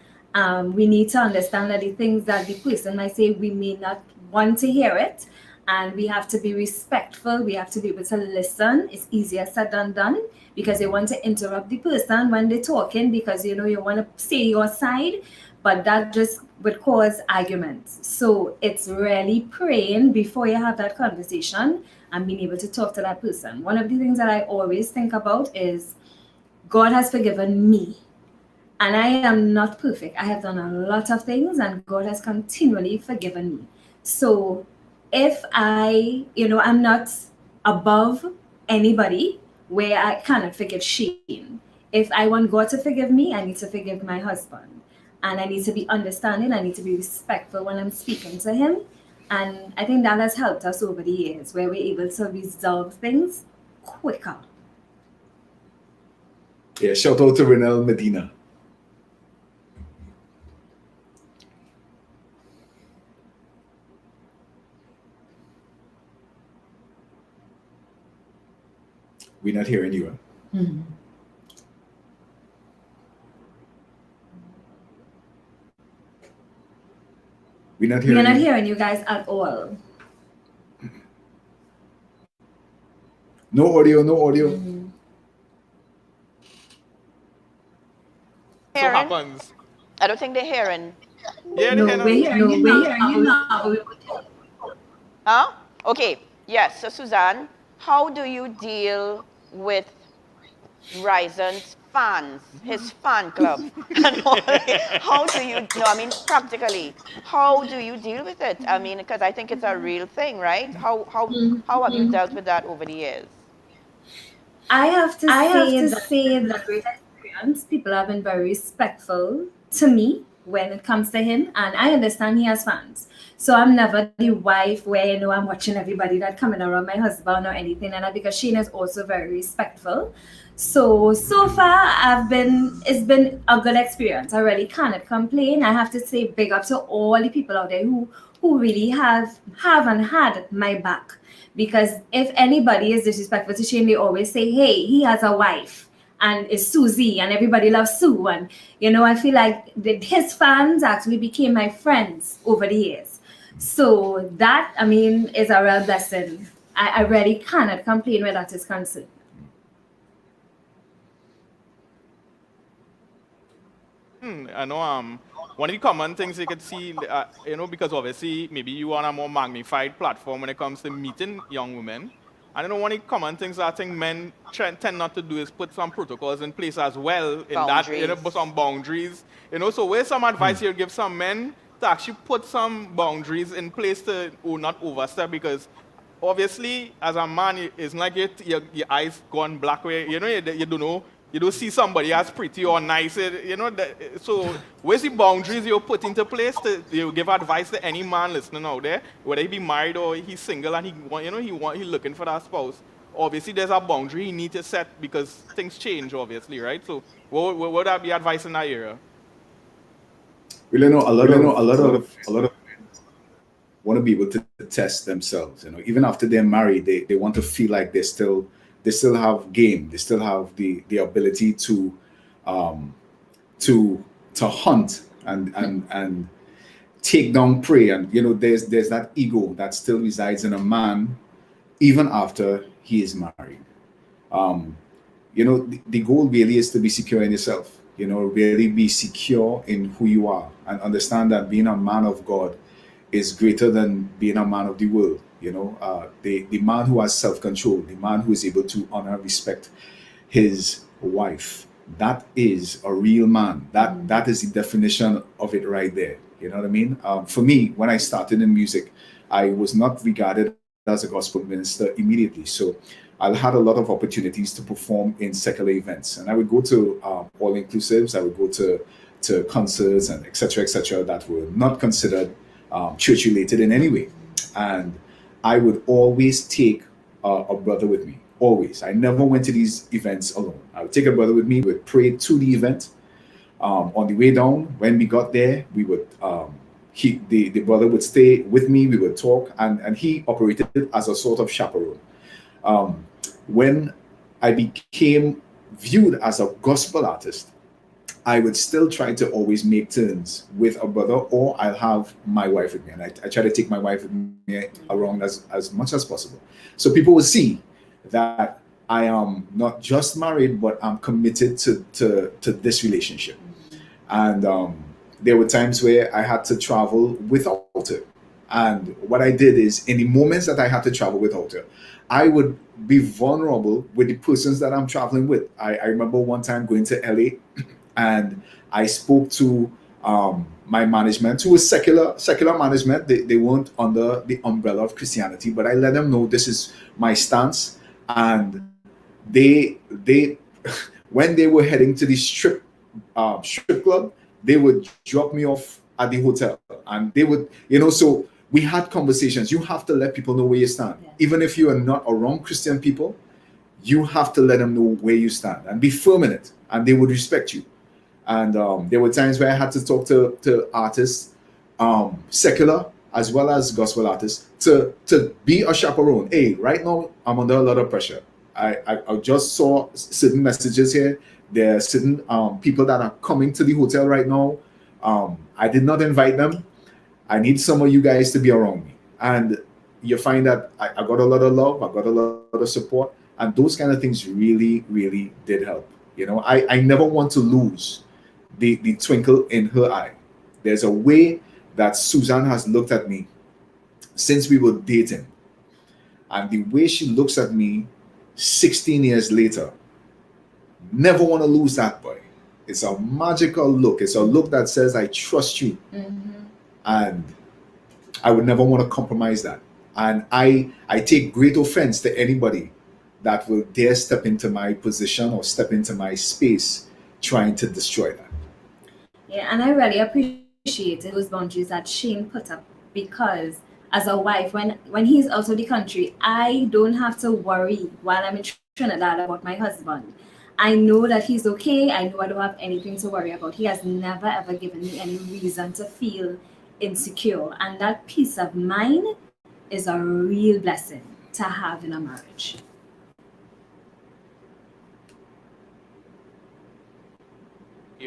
We need to understand that the things that the person might say, we may not want to hear it, and we have to be respectful. We have to be able to listen. It's easier said than done, because you want to interrupt the person when they're talking, because you know you want to say your side, but that just would cause arguments. So it's really praying before you have that conversation and being able to talk to that person. One of the things that I always think about is God has forgiven me. And I am not perfect. I have done a lot of things, and God has continually forgiven me. So if I'm not above anybody where I cannot forgive Shane. If I want God to forgive me, I need to forgive my husband. And I need to be understanding. I need to be respectful when I'm speaking to him. And I think that has helped us over the years, where we're able to resolve things quicker. Yeah, shout out to Renel Medina. We're not hearing you. We're not We're hearing not you. hearing you guys at all. No audio, no audio. So Hearing? happens. I don't think they're hearing. Yeah, No, they can. we're hearing you now. Huh? Okay. Yes. So Suzanne, how do you deal with Ryzen's fans, his fan club? And how do you? No, I mean practically. How do you deal with it? I mean, because I think it's a real thing, right? How have you dealt with that over the years? I have to say that great experience. People have been very respectful to me when it comes to him, and I understand he has fans. So I'm never the wife where I'm watching everybody that coming around my husband or anything like that, because Shane is also very respectful. So far it's been a good experience. I really cannot complain. I have to say big up to all the people out there who really have and had my back. Because if anybody is disrespectful to Shane, they always say, hey, he has a wife and it's Susie and everybody loves Sue. And, I feel like his fans actually became my friends over the years. So that, is a real blessing. I really cannot complain where that is concerned. I know one of the common things you could see, because obviously maybe you on a more magnified platform when it comes to meeting young women. I don't know, one of the common things I think men tend not to do is put some protocols in place as well, in Boundaries. that, put some boundaries. So where's some advice you'd give some men to actually put some boundaries in place to not overstep? Because obviously, as a man, it's like your eyes gone black where, you don't know. You don't see somebody as pretty or nice, so where's the boundaries you put into place to you give advice to any man listening out there, whether he be married or he's single and he's looking for that spouse? Obviously, there's a boundary he needs to set because things change, obviously, right? So, what would that be advice in that area? Well, a lot of men want to be able to test themselves. Even after they're married, they want to feel like they still have game. They still have the ability to hunt and take down prey. And there's that ego that still resides in a man even after he is married. The goal really is to be secure in yourself. Really be secure in who you are and understand that being a man of God is greater than being a man of the world. The man who has self-control, the man who is able to honor and respect his wife, that is a real man. That is the definition of it right there. You know what I mean? For me, when I started in music, I was not regarded as a gospel minister immediately. So I had a lot of opportunities to perform in secular events. And I would go to all-inclusives, I would go to concerts and et cetera, that were not considered church-related in any way. And I would always take a brother with me, always. I never went to these events alone. I would take a brother with me, we would pray to the event. On the way down, when we got there, we would, the brother would stay with me, we would talk, and he operated as a sort of chaperone. When I became viewed as a gospel artist, I would still try to always make turns with a brother, or I'll have my wife with me. And I try to take my wife with me around as much as possible. So people will see that I am not just married, but I'm committed to this relationship. And there were times where I had to travel without her. And what I did is, in the moments that I had to travel without her, I would be vulnerable with the persons that I'm traveling with. I remember one time going to LA, and I spoke to my management, who was secular management. They weren't under the umbrella of Christianity, but I let them know this is my stance. And they when they were heading to the strip club, they would drop me off at the hotel, and they would, so we had conversations. You have to let people know where you stand. Yeah. Even if you are not around Christian people, you have to let them know where you stand and be firm in it, and they would respect you. And there were times where I had to talk to artists, secular as well as gospel artists, to be a chaperone. Hey, right now I'm under a lot of pressure. I just saw certain messages here. There are certain people that are coming to the hotel right now. I did not invite them. I need some of you guys to be around me. And you find that I got a lot of love, I got a lot of support, and those kind of things really, really did help. You know, I never want to lose the twinkle in her eye. There's a way that Susan has looked at me since we were dating, and the way she looks at me 16 years later, never want to lose that, boy. It's a magical look. It's a look that says, I trust you. And I would never want to compromise that. And I take great offense to anybody that will dare step into my position or step into my space trying to destroy that. Yeah, and I really appreciated those boundaries that Shane put up, because as a wife, when he's out of the country, I don't have to worry while I'm in Trinidad about my husband. I know that he's okay. I know I don't have anything to worry about. He has never ever given me any reason to feel insecure. And that peace of mind is a real blessing to have in a marriage.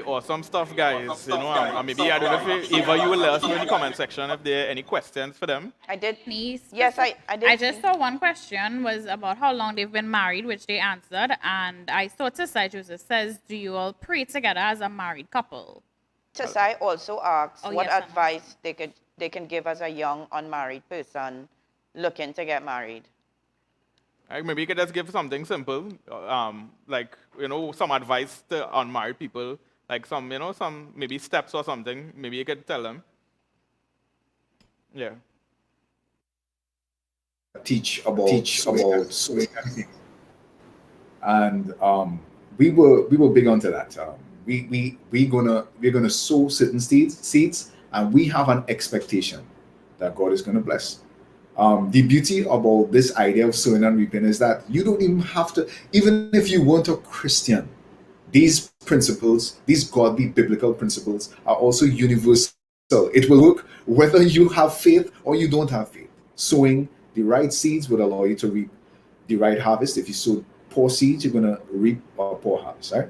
Awesome stuff, guys. You know, and maybe I don't know if Eva, you will let us know in the comment section if there are any questions for them. I did. Please. Yes, I did. I just saw one question was about how long they've been married, which they answered. And I saw Tisai Joseph says, do you all pray together as a married couple? Tisai also asked what yes, advice they can give as a young unmarried person looking to get married. Like maybe you could just give something simple, like, you know, some advice to unmarried people, like some, you know, some maybe steps or something. Maybe you could tell them. Yeah. Teach about sowing everything. And we were big onto that. We're gonna sow certain seeds, and we have an expectation that God is gonna bless. The beauty about this idea of sowing and reaping is that you don't even have to, even if you weren't a Christian, these principles, these godly biblical principles, are also universal. It will work whether you have faith or you don't have faith. Sowing the right seeds would allow you to reap the right harvest. If you sow poor seeds, you're gonna reap a poor harvest, right?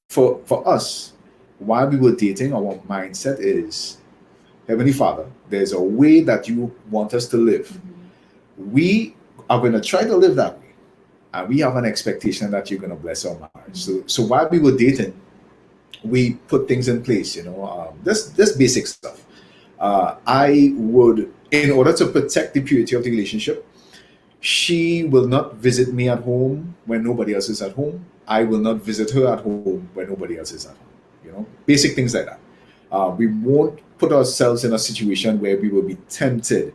For us, while we were dating, our mindset is, Heavenly Father, there's a way that you want us to live. We are going to try to live that way. And we have an expectation that you're going to bless our marriage. So while we were dating, we put things in place, you know, this basic stuff. I would, in order to protect the purity of the relationship, she will not visit me at home when nobody else is at home. I will not visit her at home when nobody else is at home. You know, basic things like that. We won't put ourselves in a situation where we will be tempted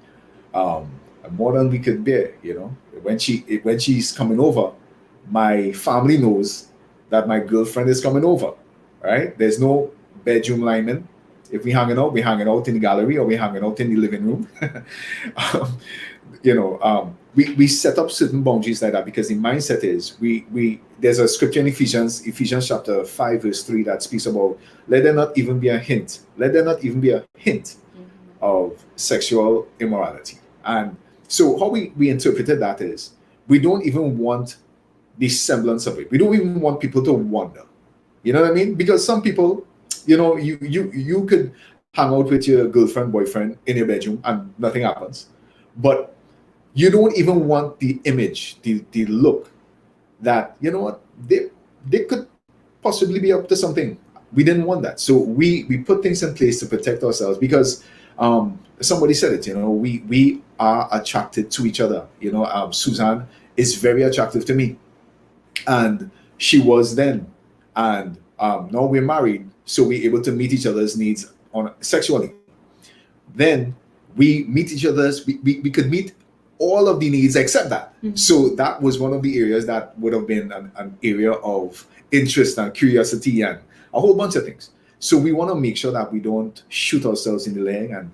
more than we could bear. You know, when she's coming over, my family knows that my girlfriend is coming over. Right? There's no bedroom lineman. If we're hanging out in the gallery, or we're hanging out in the living room. We set up certain boundaries like that, because the mindset is there's a scripture in Ephesians chapter 5 verse 3 that speaks about, let there not even be a hint of sexual immorality. And so how we interpreted that is, we don't even want the semblance of it. We don't even want people to wonder. You know what I mean? Because some people, you know, you could hang out with your girlfriend, boyfriend in your bedroom and nothing happens. But you don't even want the image, the look that, you know what, they could possibly be up to something. We didn't want that. So we put things in place to protect ourselves, because somebody said it, you know, we are attracted to each other. You know, Suzanne is very attractive to me, and she was then. And now we're married, so we're able to meet each other's needs sexually. Then we meet each other's, we could meet all of the needs except that. So that was one of the areas that would have been an area of interest and curiosity and a whole bunch of things. So we want to make sure that we don't shoot ourselves in the leg. And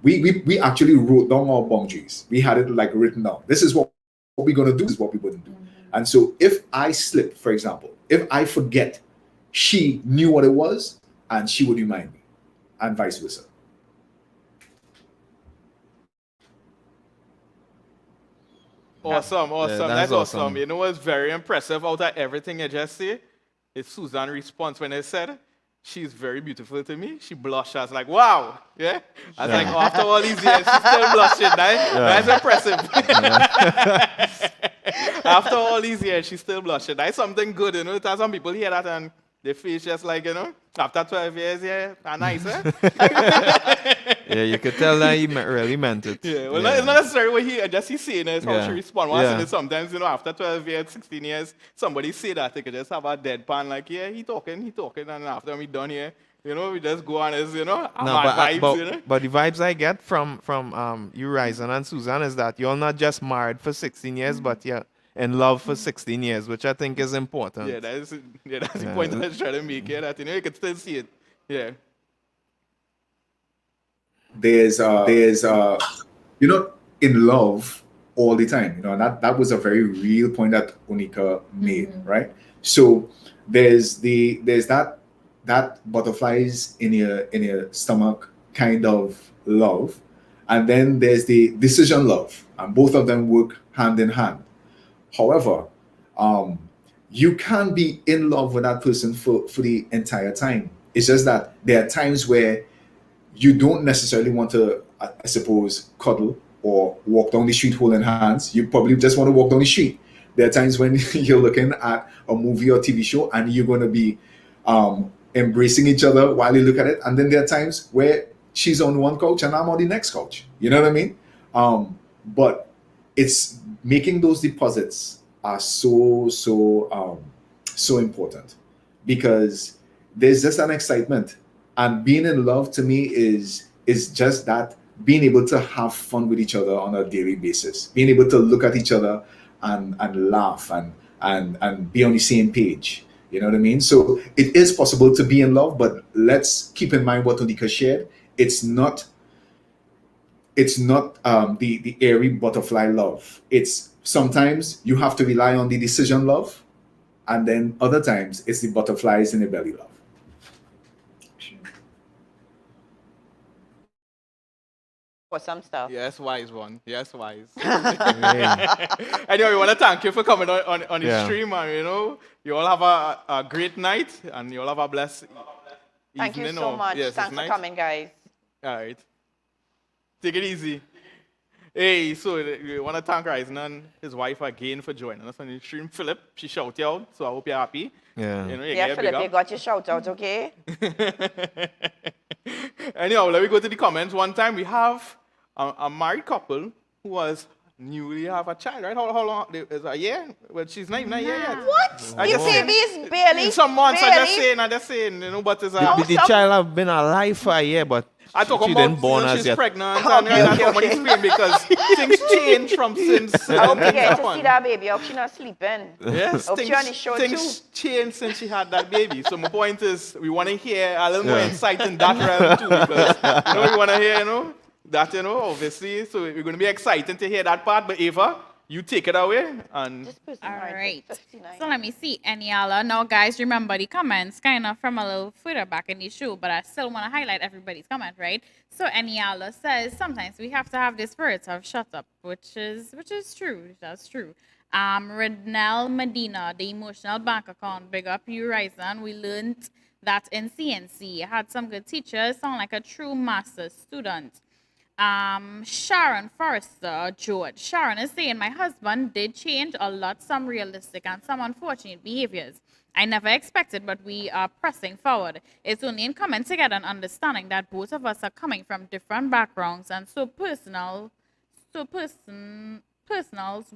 we actually wrote down our boundaries. We had it like written down. This is what we're going to do, this is what we wouldn't do. And so if I slip, for example, if I forget, she knew what it was and she would remind me, and vice versa. Awesome. that's That's awesome. awesome. You know what's very impressive out of everything you just say? Is Suzanne's response when I said, she's very beautiful to me. She blushed. I was like, wow. Yeah? I was like, oh, after all these years, she's still blushing. That's impressive. After all these years, she's still blushing. That's something good, you know. There's some people hear that and they feel just like, you know, after 12 years, yeah, nice, eh? Yeah, you could tell that he really meant it. Yeah, well, it's not necessarily what he's saying, it's how Yeah. she respond. Once Yeah. and sometimes, you know, after 12 years, 16 years, somebody say that, they could just have a deadpan, like, yeah, he talking, and after we done here, you know, we just go on as, you know, vibes, you know? But the vibes I get from you, Ryzen and Susan, is that you're not just married for 16 years, but you're in love for 16 years, which I think is important. Yeah, that's the point that I was trying to make, yeah, that, you know, you can still see it. Yeah. There's you're not in love all the time, you know, and that was a very real point that Onika made, right? So there's that butterflies in your stomach kind of love, and then there's the decision love, and both of them work hand in hand. However, you can't be in love with that person for the entire time. It's just that there are times where you don't necessarily want to, I suppose, cuddle or walk down the street holding hands. You probably just want to walk down the street. There are times when you're looking at a movie or TV show and you're going to be embracing each other while you look at it. And then there are times where she's on one couch and I'm on the next couch. You know what I mean? But it's making those deposits are so important, because there's just an excitement. And being in love to me is just that, being able to have fun with each other on a daily basis, being able to look at each other and laugh and be on the same page. You know what I mean? So it is possible to be in love, but let's keep in mind what Onika shared. It's not the airy butterfly love. It's sometimes you have to rely on the decision love, and then other times it's the butterflies in the belly love. For some stuff. Yes, wise one. Yes, wise. Anyway, we want to thank you for coming on the Yeah. stream, and you know, you all have a great night, and you all have a blessed Thank you evening. so or- much. Yes, Thanks it's for night. coming, guys. All right. Take it easy. Hey, so we want to thank Ryzen and his wife again for joining us on the stream. Philip, she shouted you out, so I hope you're happy. Yeah. You know, you Yeah, get a Philip, big you up. got your shout out, okay? Anyhow, let me go to the comments. One time we have a married couple who was newly have a child, right? How long? Is it a year? Well, she's not even a year yet. What? I Your just saying- baby is barely. In some months, barely. I'm just saying, you know, but it's The child have been alive for a year, but I talk she about, didn't born you know, as she's yet. pregnant, Okay, and I talk about okay. the screen because things change from since. I hope you get to happened. see that baby. I hope she's not sleeping. Yes, Hope she on the show things too. changed since she had that baby. So my point is, we want to hear a little more Yeah. insight in that realm too, because you know we want to hear, you know, that, you know, obviously. So we're going to be excited to hear that part. But Eva, you take it away and. This person All married right. for 59. So let me see. Aniala. Now, guys, remember the comments kind of from a little further back in the show, but I still want to highlight everybody's comment, right? So Aniala says sometimes we have to have the spirit of shut up, which is true. That's true. Rednell Medina, the emotional bank account, big up you, Ryzen. We learned that in CNC. Had some good teachers, sound like a true master student. Sharon Forrester, George. Sharon is saying, my husband did change a lot, some realistic and some unfortunate behaviors. I never expected, but we are pressing forward. It's only in coming together and understanding that both of us are coming from different backgrounds, and so personals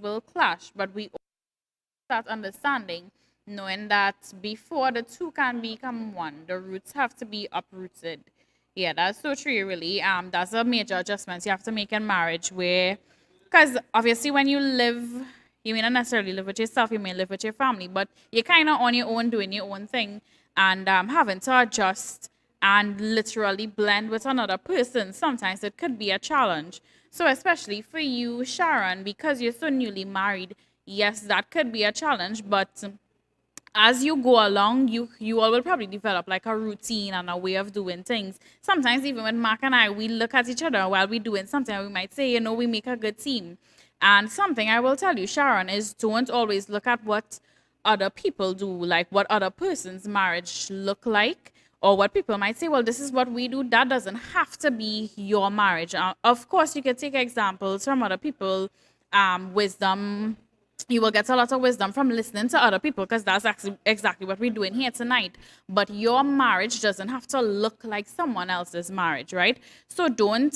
will clash, but we all that understanding, knowing that before the two can become one, the roots have to be uprooted. Yeah, that's so true, really. That's a major adjustment you have to make in marriage where, because obviously when you live, you may not necessarily live with yourself, you may live with your family, but you're kind of on your own, doing your own thing, and having to adjust and literally blend with another person. Sometimes it could be a challenge. So especially for you, Sharon, because you're so newly married, yes, that could be a challenge, but as you go along, you all will probably develop like a routine and a way of doing things. Sometimes even when Mark and I, we look at each other while we're doing something, and we might say, you know, we make a good team. And something I will tell you, Sharon, is don't always look at what other people do, like what other person's marriage look like, or what people might say, well, this is what we do. That doesn't have to be your marriage. Of course, you can take examples from other people, wisdom. You will get a lot of wisdom from listening to other people, because that's actually exactly what we're doing here tonight. But your marriage doesn't have to look like someone else's marriage, right? So don't,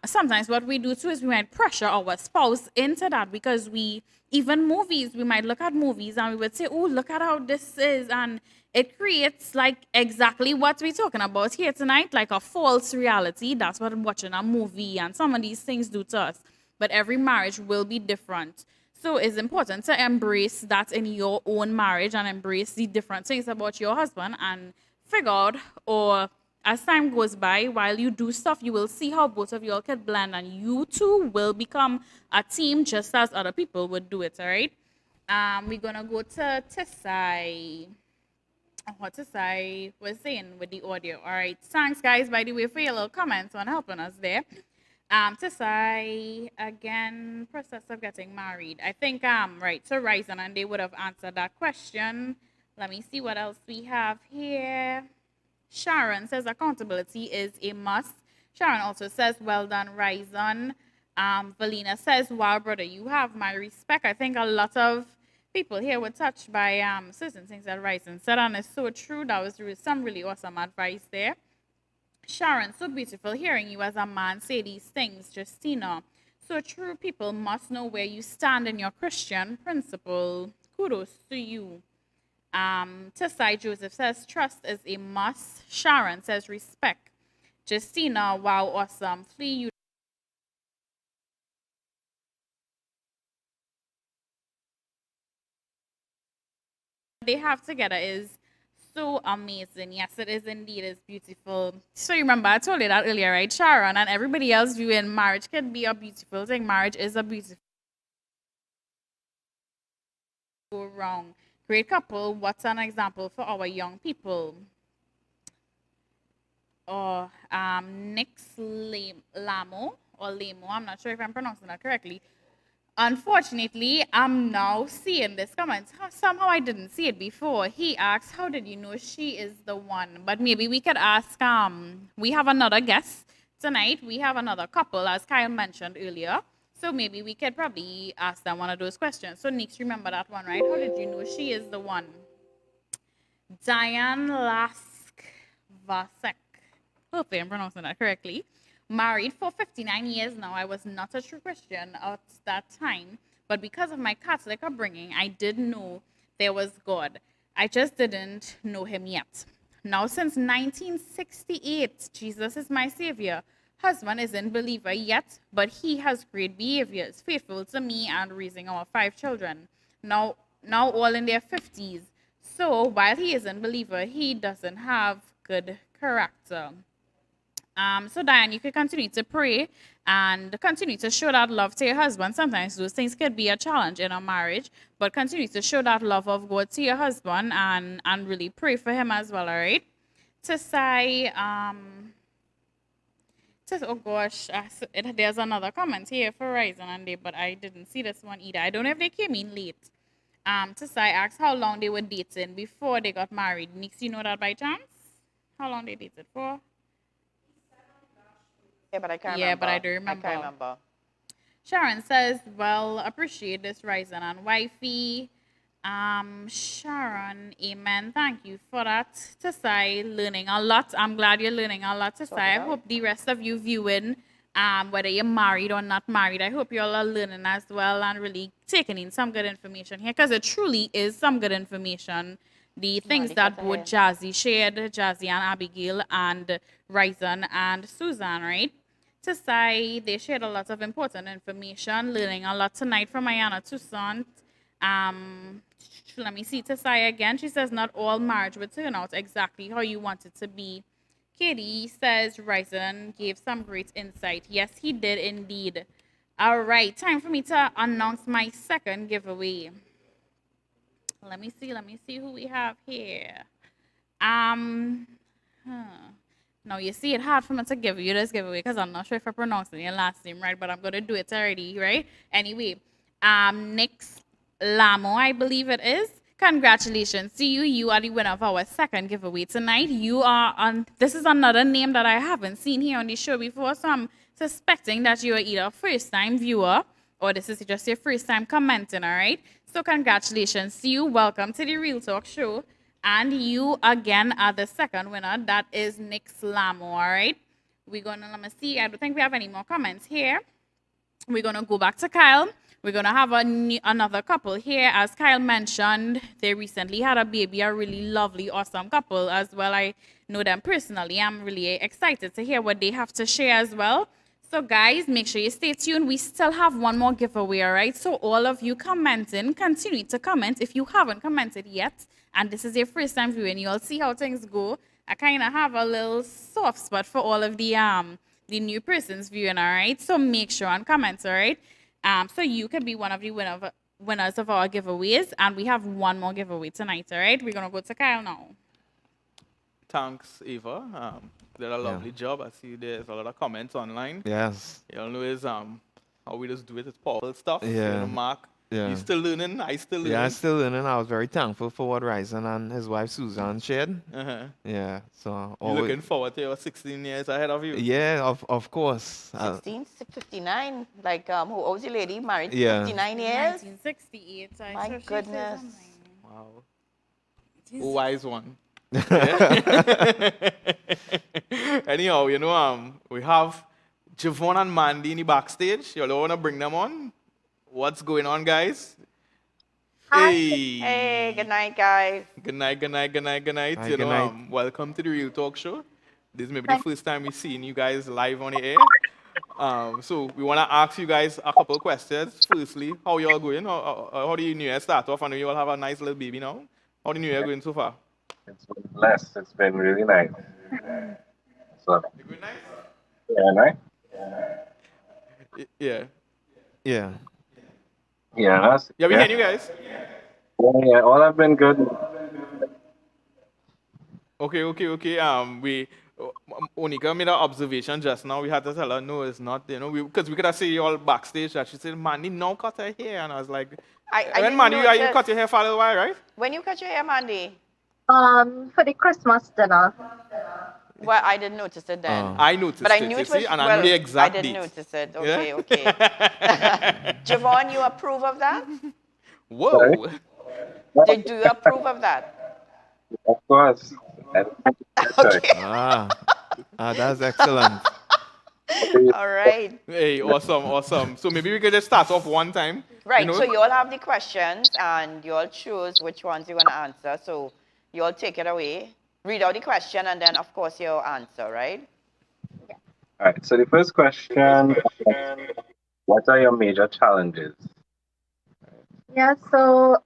sometimes what we do too is we might pressure our spouse into that, because even movies, we might look at movies and we would say, oh, look at how this is. And it creates like exactly what we're talking about here tonight, like a false reality. That's what watching a movie and some of these things do to us. But every marriage will be different. So it's important to embrace that in your own marriage and embrace the different things about your husband, and figure out, or as time goes by, while you do stuff, you will see how both of you all can blend, and you two will become a team just as other people would do it, all right? We're going to go to Tessai. What Tessai was saying with the audio. All right. Thanks, guys, by the way, for your little comments on helping us there. To say again, process of getting married. I think right. So Ryzen and they would have answered that question. Let me see what else we have here. Sharon says accountability is a must. Sharon also says, well done, Ryzen. Valina says, wow, brother, you have my respect. I think a lot of people here were touched by certain things that Ryzen said, and it's so true. That was some really awesome advice there. Sharon, so beautiful hearing you as a man say these things, Justina. So true, people must know where you stand in your Christian principle. Kudos to you. Tessai Joseph says, trust is a must. Sharon says, respect. Justina, wow, awesome. Flee you. They have together is so amazing. Yes, it is indeed. It's beautiful. So remember, I told you that earlier, right, Sharon? And everybody else viewing marriage can be a beautiful thing. Marriage is a beautiful go wrong. Great couple. What's an example for our young people? Or Nix Lamo or Lamo. I'm not sure if I'm pronouncing that correctly. Unfortunately, I'm now seeing this comment. Somehow I didn't see it before. He asks, how did you know she is the one? But maybe we could ask, we have another guest tonight. We have another couple, as Kyle mentioned earlier. So maybe we could probably ask them one of those questions. So Nix, remember that one, right? How did you know she is the one? Diane Lask-Vasek. Hopefully I'm pronouncing that correctly. Married for 59 years now. I was not a true Christian at that time, but because of my Catholic upbringing, I did know there was God. I just didn't know him yet. Now, since 1968, Jesus is my savior. Husband isn't believer yet, but he has great behaviors, faithful to me and raising our 5 children. Now all in their 50s. So while he isn't believer, he doesn't have good character. So Diane, you could continue to pray and continue to show that love to your husband. Sometimes those things could be a challenge in a marriage, but continue to show that love of God to your husband and really pray for him as well, all right? To say, oh gosh, there's another comment here for Ryzen and they, but I didn't see this one either. I don't know if they came in late. To say, asked how long they were dating before they got married. Nix, you know that by chance? How long they dated for? Yeah, but I can't yeah, remember. but I do remember. I can't remember. Sharon says, well, appreciate this, Ryzen and wifey. Sharon, amen. Thank you for that. Tessai, learning a lot. I'm glad you're learning a lot, Tessai. I hope the rest of you viewing, whether you're married or not married, I hope you all are learning as well and really taking in some good information here, because it truly is some good information. The things that both Jazzy shared, Jazzy and Abigail and Ryzen and Susan, right? To say they shared a lot of important information, learning a lot tonight from Ayana Toussaint. Let me see, to say again, she says not all marriage will turn out exactly how you want it to be. Katie says Ryzen gave some great insight. Yes, he did indeed. All right, time for me to announce my second giveaway. Let me see who we have here. Now you see it hard for me to give you this giveaway because I'm not sure if I'm pronouncing your last name right, but I'm gonna do it already, right? Anyway, Nix Lamo, I believe it is. Congratulations to you. You are the winner of our second giveaway tonight. You are on, this is another name that I haven't seen here on the show before, so I'm suspecting that you are either a first-time viewer or this is just your first time commenting, all right? So congratulations to you. Welcome to the Real Talk Show. And you again are the second winner. That is Nick Slamo, all right? We're gonna, let me see. I don't think we have any more comments here. We're gonna go back to Kyle. We're gonna have another couple here. As Kyle mentioned, they recently had a baby, a really lovely, awesome couple as well. I know them personally. I'm really excited to hear what they have to share as well. So guys, make sure you stay tuned. We still have one more giveaway, all right? So all of you commenting, continue to comment. If you haven't commented yet, and this is your first time viewing, you'll see how things go. I kind of have a little soft spot for all of the new persons viewing, all right? So make sure and comment, all right? So you can be one of the winners of our giveaways, and we have one more giveaway tonight, all right? We're going to go to Kyle now. Thanks, Eva. Did a lovely job. I see there's a lot of comments online. Yes. You all know is how we just do it. It's powerful stuff. Yeah. You know, Mark. Yeah. You still learning. I still learning. Yeah, I'm still learning. I was very thankful for what Ryzen and his wife Susan shared. Yeah. So You're looking forward to your 16 years ahead of you. Yeah, of course. 16, 59. Like who was the lady married? Yeah. 59 years. 1968. My goodness. Wow. Wise one. Anyhow, you know, we have Javon and Mandy in the backstage. You all want to bring them on? What's going on, guys? Hi. Hey. Hey, good night, guys. Good night, good night, good night, good night. Hi, You good know, night. welcome to the Real Talk Show. This is maybe the first time we've seen you guys live on the air. So we want to ask you guys a couple questions. Firstly, how you all going? How do you New Year start off? I know you all have a nice little baby now. How the New Year going so far? It's been blessed. It's been really nice. So, You going nice? yeah, right? Yeah. Yeah. Yeah, that's, Yeah, we yeah. hear you guys. Yeah, all have been good. Okay. Onika made an observation just now. We had to tell her, no, it's not, you know, because we could have seen you all backstage that she said, Mandy, now cut her hair. And I was like, I when didn't Mandy, you notice. cut your hair for a little while, right? When you cut your hair, Mandy? For the Christmas dinner. Well, I didn't notice it then. I noticed But I it, knew you it see, was, and I well, knew the exact I didn't date. notice it. Yeah? Okay. Javon, you approve of that? Whoa. Do you approve of that? Of course. Okay. That's excellent. All right. Hey, awesome. So maybe we could just start off one time. Right. You know? So you all have the questions and you all choose which ones you're going to answer. So you all take it away. Read out the question and then, of course, your answer, right? All right, so the first question, what are your major challenges? Yeah, so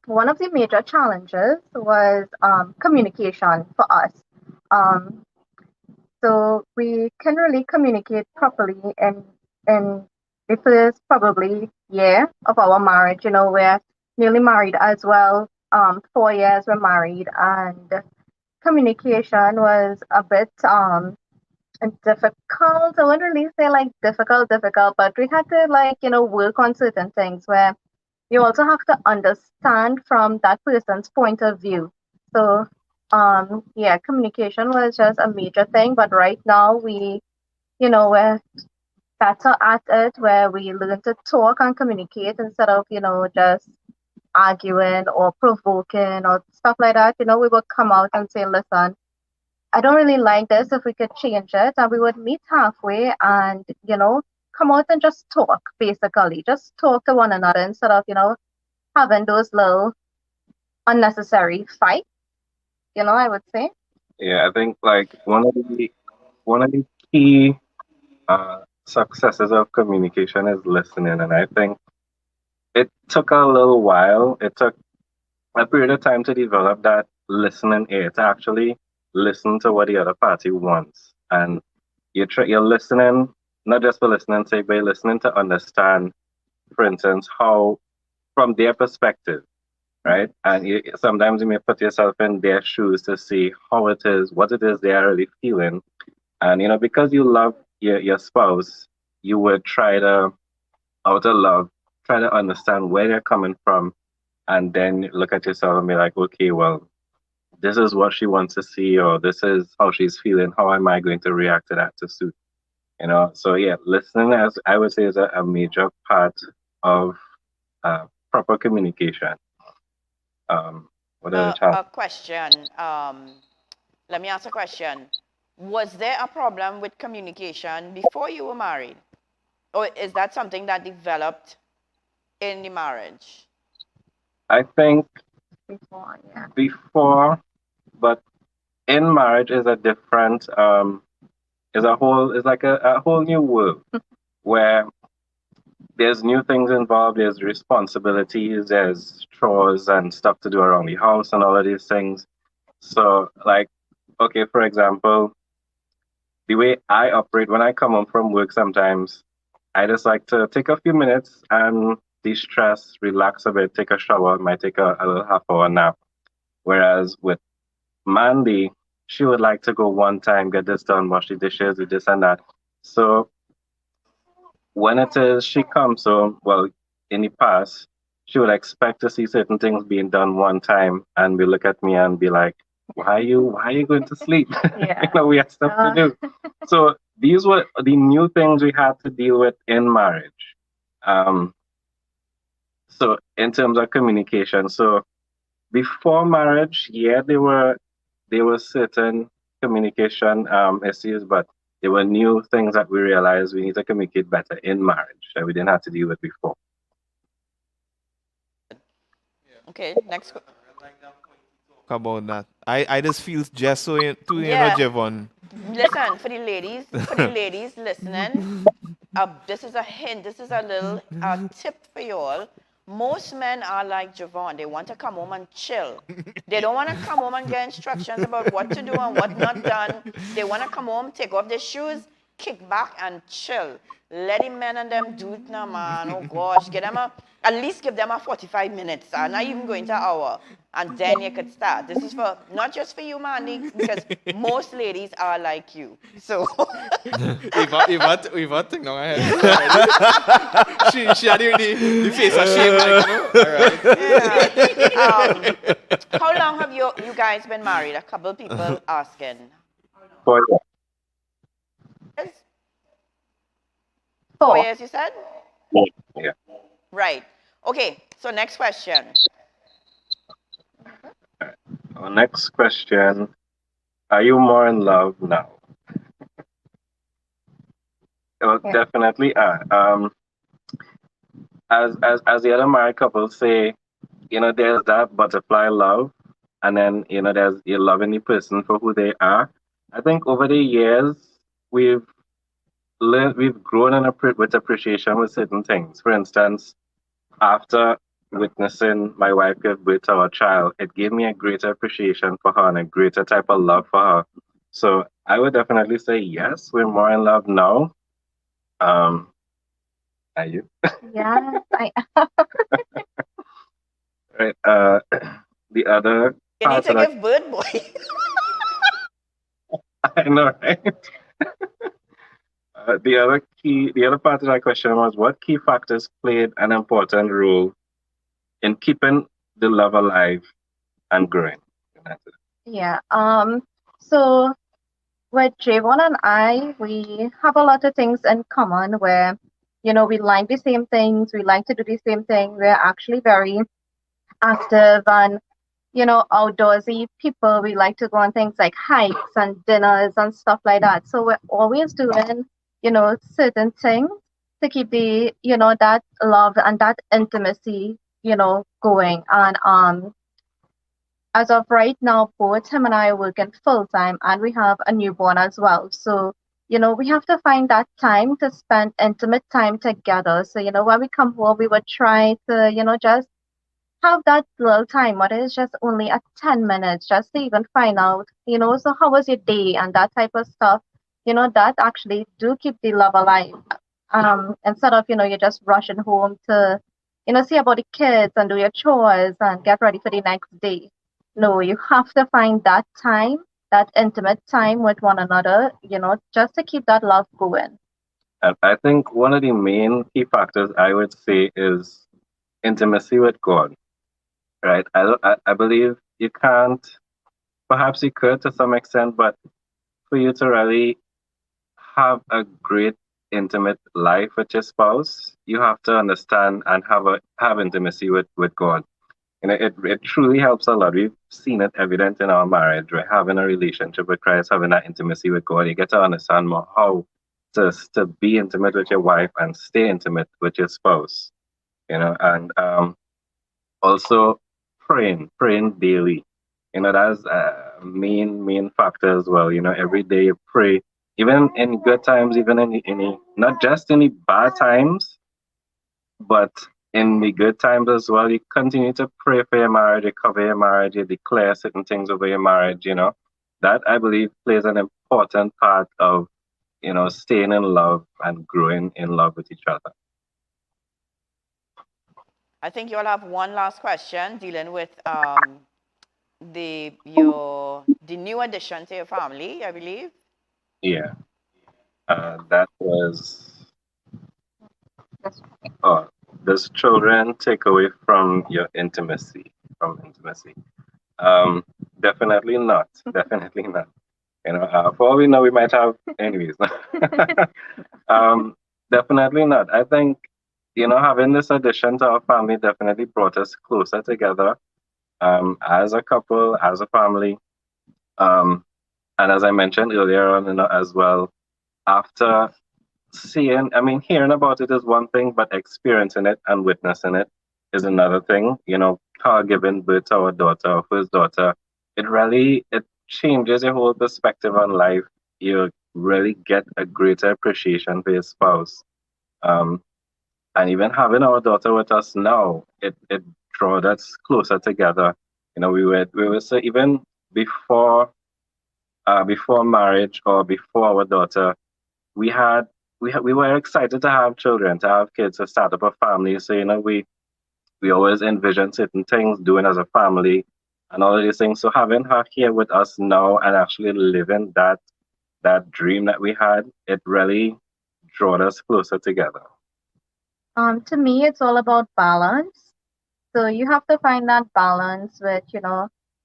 one of the major challenges was communication for us. So we can really communicate properly in the first probably year of our marriage. You know, we're newly married as well. 4 years we're married, and communication was a bit difficult. I wouldn't really say like difficult, but we had to work on certain things where you also have to understand from that person's point of view. So communication was just a major thing, but right now we're better at it, where we learn to talk and communicate instead of, just arguing or provoking or stuff like that. We would come out and say, listen, I don't really like this. If we could change it, and we would meet halfway and, come out and just talk, basically. Just talk to one another instead of, having those little unnecessary fights, I would say. Yeah, I think like one of the key successes of communication is listening, and I think it took a little while. It took a period of time to develop that listening ear, to actually listen to what the other party wants, and you're listening not just for listening sake, but you're listening to understand, for instance, how from their perspective, right? And sometimes you may put yourself in their shoes to see how it is, what it is they are really feeling. And, because you love your spouse, you would try to, out of love, try to understand where they're coming from. And then look at yourself and be like, okay, well, this is what she wants to see, or this is how she's feeling. How am I going to react to that to suit? So yeah, listening, as I would say, is a major part of proper communication. What other A question. Let me ask a question. Was there a problem with communication before you were married? Or is that something that developed in the marriage? I think Before, yeah. before, but in marriage is a different, is like a whole new world where there's new things involved, there's responsibilities, there's chores and stuff to do around the house and all of these things. So, like, okay, for example, the way I operate when I come home from work sometimes, I just like to take a few minutes and de-stress, relax a bit, take a shower, might take a little half-hour nap. Whereas with Mandy, she would like to go one time, get this done, wash the dishes, do this and that. So when it is she comes home, well, in the past, she would expect to see certain things being done one time and be look at me and be like, why are you going to sleep? Yeah. We have stuff to do. So these were the new things we had to deal with in marriage. So in terms of communication, so before marriage, yeah, there were certain communication issues, but there were new things that we realized we need to communicate better in marriage that we didn't have to deal with before. Okay, next. About that. I just feel just so too, Yeah. Javon. Listen, for the ladies listening, this is a hint, this is a little tip for you all. Most men are like Javon. They want to come home and chill. They don't want to come home and get instructions about what to do and what not done. They want to come home, take off their shoes, kick back and chill. Let the men and them do it now, man. Oh gosh, at least give them a 45 minutes. Not even going to an hour. And then you could start. This is for not just for you, Mandy, because most ladies are like you. So Eva thing now I had. she had the face of shame, like, All right. Yeah. How long have you guys been married? A couple people asking. 4 years. Yes? 4 years, you said? Yeah. Right. Okay, so next question. Our next question, are you more in love now? Well, definitely are. As the other married couples say, there's that butterfly love, and then there's you loving the person for who they are. I think over the years we've grown with appreciation with certain things. For instance, after witnessing my wife give birth to our child, it gave me a greater appreciation for her and a greater type of love for her. So I would definitely say yes, we're more in love now. Are you? Yes, I am. Right. The other You need part to that give birth, boy. I know, right? The other part of that question was, what key factors played an important role in keeping the love alive and growing? Yeah. So with Javon and I, we have a lot of things in common where, we like the same things, we like to do the same thing. We're actually very active and, outdoorsy people. We like to go on things like hikes and dinners and stuff like that. So we're always doing, certain things to keep the, that love and that intimacy, going. And as of right now, both him and I are working full time and we have a newborn as well. So, we have to find that time to spend intimate time together. So, when we come home, we would try to, just have that little time, what is just only at 10 minutes, just to even find out, so how was your day and that type of stuff. that actually do keep the love alive. Instead of, you're just rushing home to, see about the kids and do your chores and get ready for the next day. No, you have to find that time, that intimate time with one another, just to keep that love going. And I think one of the main key factors I would say is intimacy with God, right? I believe you can't, perhaps you could to some extent, but for you to really have a great intimate life with your spouse, you have to understand and have intimacy with God. It truly helps a lot. We've seen it evident in our marriage. Right? Having a relationship with Christ, having that intimacy with God, you get to understand more how to be intimate with your wife and stay intimate with your spouse. And also praying daily. That's a main factor as well. Every day you pray, even in good times, even in not just in the bad times, but in the good times as well. You continue to pray for your marriage, you cover your marriage, you declare certain things over your marriage. That I believe plays an important part of staying in love and growing in love with each other. I think you all have one last question dealing with the new addition to your family, I believe. Yeah, that was. Does children take away from your intimacy? Definitely not. Definitely not. For all we know, we might have anyways. Definitely not. I think having this addition to our family definitely brought us closer together, as a couple, as a family. And as I mentioned earlier on, as well, after hearing about it is one thing, but experiencing it and witnessing it is another thing. Her giving birth to our daughter, our first daughter, it changes your whole perspective on life. You really get a greater appreciation for your spouse. And even having our daughter with us now, it draws us closer together. We were so even before marriage or before our daughter, we were excited to have children, to have kids, to start up a family. So we always envision certain things doing as a family and all of these things. So having her here with us now and actually living that dream that we had, it really drew us closer together. To me, it's all about balance. So you have to find that balance with,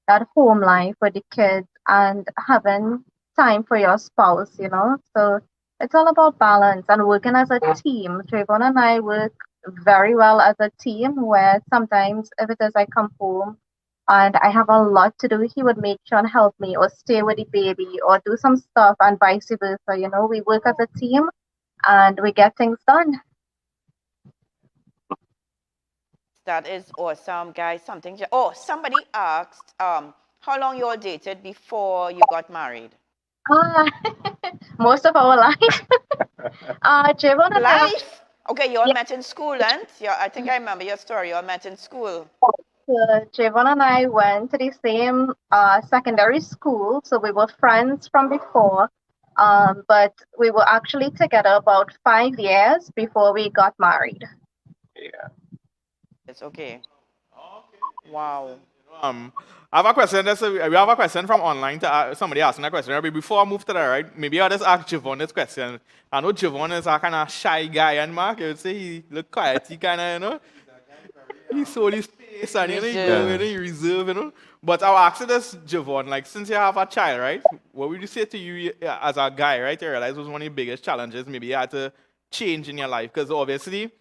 that home life with the kids and having time for your spouse, So it's all about balance and working as a team. Trayvon and I work very well as a team where sometimes if it is I come home and I have a lot to do, he would make sure and help me or stay with the baby or do some stuff and vice versa. We work as a team and we get things done. That is awesome, guys. Somebody asked, how long you all dated before you got married? Most of our life. Trayvon and life? Okay, you all met in school then? I think I remember your story. You all met in school. Trayvon and I went to the same secondary school, so we were friends from before. But we were actually together about 5 years before we got married. Yeah. It's okay. Wow. I have a question. We have a question from online. Somebody asking a question. Before I move to that, right? Maybe I'll just ask Javon this question. I know Javon is a kind of shy guy, and Mark, I would say he look quiet. He kind of, he's so his space and he reserve, But I'll ask you this, Javon. Like, since you have a child, right? What would you say to you as a guy, right? You realize was one of the biggest challenges maybe you had to change in your life, because obviously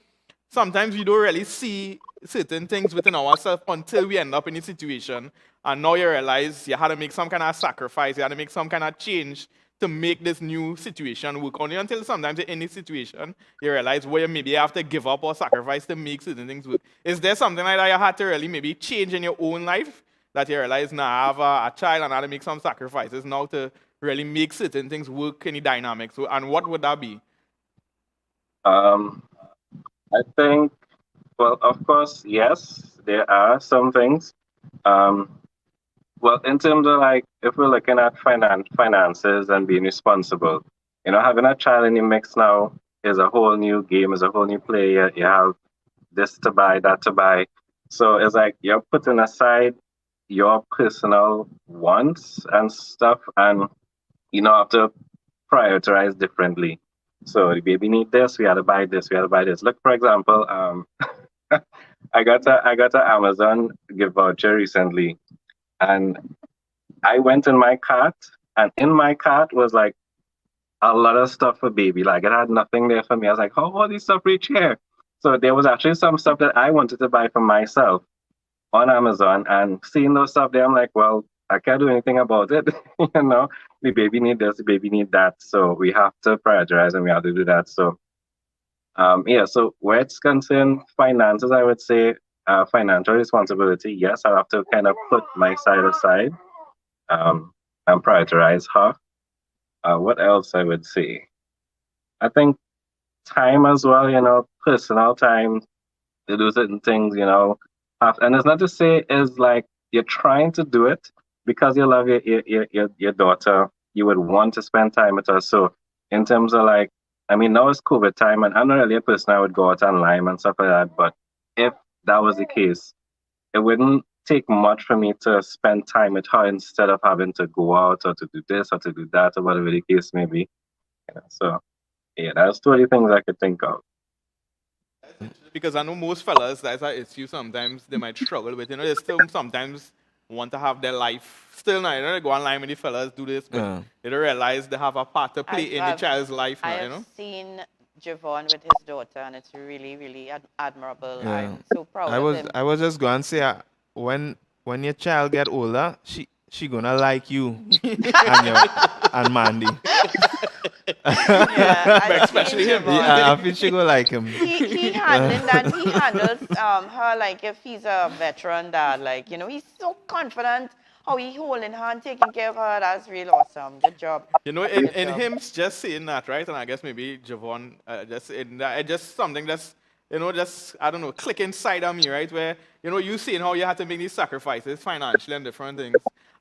sometimes we don't really see certain things within ourselves until we end up in a situation. And now you realize you had to make some kind of sacrifice, you had to make some kind of change to make this new situation work. Only until sometimes in any situation, you realize where maybe you have to give up or sacrifice to make certain things work. Is there something like that you had to really maybe change in your own life that you realize, now I have a child and I have to make some sacrifices now to really make certain things work in the dynamics? And what would that be? I think, well, of course, yes, there are some things. Well, in terms of like, if we're looking at finances and being responsible, You know, having a child in the mix now is a whole new game, is a whole new play. You have this to buy, that to buy. So it's like you're putting aside your personal wants and stuff, and you know have to prioritize differently. So the baby need this, we had to buy this, we had to buy this. Look, for example, I got a Amazon gift voucher recently, and I went in my cart, and in my cart was like a lot of stuff for baby. Like it had nothing there for me. I was like, how all these stuff reach here? So there was actually some stuff that I wanted to buy for myself on Amazon, and seeing those stuff there, I'm like, well, I can't do anything about it. You know, the baby need this, the baby need that. So we have to prioritize and we have to do that. So yeah, so where it's concerned, finances, I would say financial responsibility, yes, I have to kind of put my side aside and prioritize her. What else I would say? I think time as well, you know, personal time to do certain things, you know. And it's not to say is like you're trying to do it because you love your daughter, you would want to spend time with her. So in terms of like, I mean, now it's COVID time, and I'm not really a person I would go out online and stuff like that. But if that was the case, it wouldn't take much for me to spend time with her instead of having to go out or to do this or to do that or whatever the case may be. You know, so yeah, that's two of the things I could think of. Because I know most fellas, that's an issue sometimes they might struggle with. You know, they still sometimes want to have their life still now. You know, they go online with the fellas, do this, but they don't realize they have a part to play in the child's life now, I you know? have seen Javon with his daughter, and it's really, really admirable. Yeah. I'm so proud of him. I was just going to say when your child get older, she gonna like you and Mandy. Yeah, especially him. Yeah, I feel she gonna like him. He handling that. He handles her like if he's a veteran dad. Like, you know, he's so confident how he holding her and taking care of her. That's real awesome. Good job. You know, in him just saying that, right? And I guess maybe Javon just in that, it's just something that's, you know, just, I don't know, click inside of me, right? Where, you know, you seeing how you had to make these sacrifices financially and different things.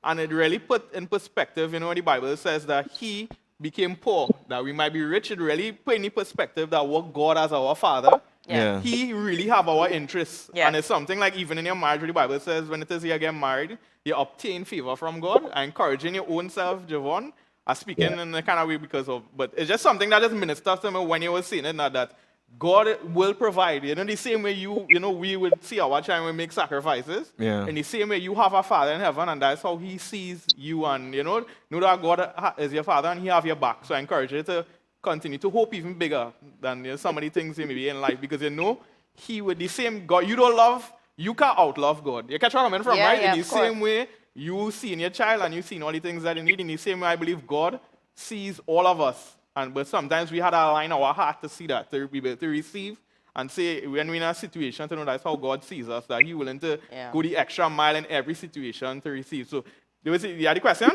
And it really put in perspective, you know, the Bible says that he became poor, that we might be rich. It really put in perspective that what God as our Father, Yeah. he really have our interests. Yeah. And it's something like even in your marriage, the Bible says when it is you get married, you obtain favor from God. I encourage in your own self, Javon, speaking in the kind of way because of, but it's just something that just ministers to me when you were saying it, not that God will provide. You know, the same way you know, we would see our child and make sacrifices. Yeah. In the same way, you have a Father in heaven, and that's how He sees you. And you know that God is your Father, and He have your back. So I encourage you to continue to hope even bigger than, you know, some of the things you may be in life, because you know He with the same God you don't love, you can't outlove God. You catch what I'm coming from, Yeah, right? yeah, In the of course. same way, you see in your child and you see all the things that you need. In the same way, I believe God sees all of us. But sometimes we had to align our heart to see that, to be able to receive and say, when we're in a situation, to know that's how God sees us, that He's willing to go the extra mile in every situation to receive. So, you had the question?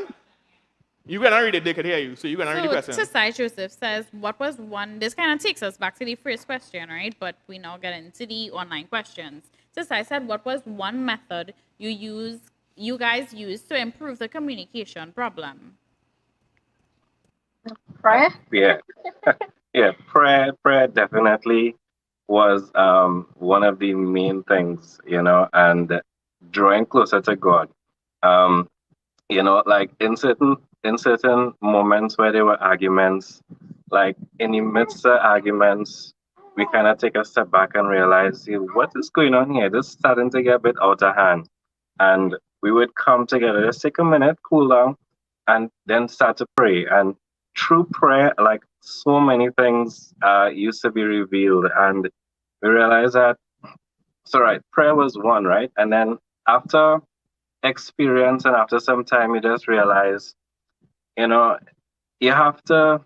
You're going to read it, they could hear you. So, you're going to read the question. Tisai Joseph says, what was one, this kind of takes us back to the first question, right? But we now get into the online questions. Tisai said, what was one method you guys used to improve the communication problem? Prayer? Yeah, yeah. Prayer definitely was one of the main things, you know, and drawing closer to God. You know, like in certain moments where there were arguments, like in the midst of arguments, we kind of take a step back and realize, what is going on here? This is starting to get a bit out of hand, and we would come together, just take a minute, cool down, and then start to pray. And through prayer, like so many things used to be revealed, and we realized that, so right, prayer was one, right? And then after experience and after some time, you just realize, you know, you have to,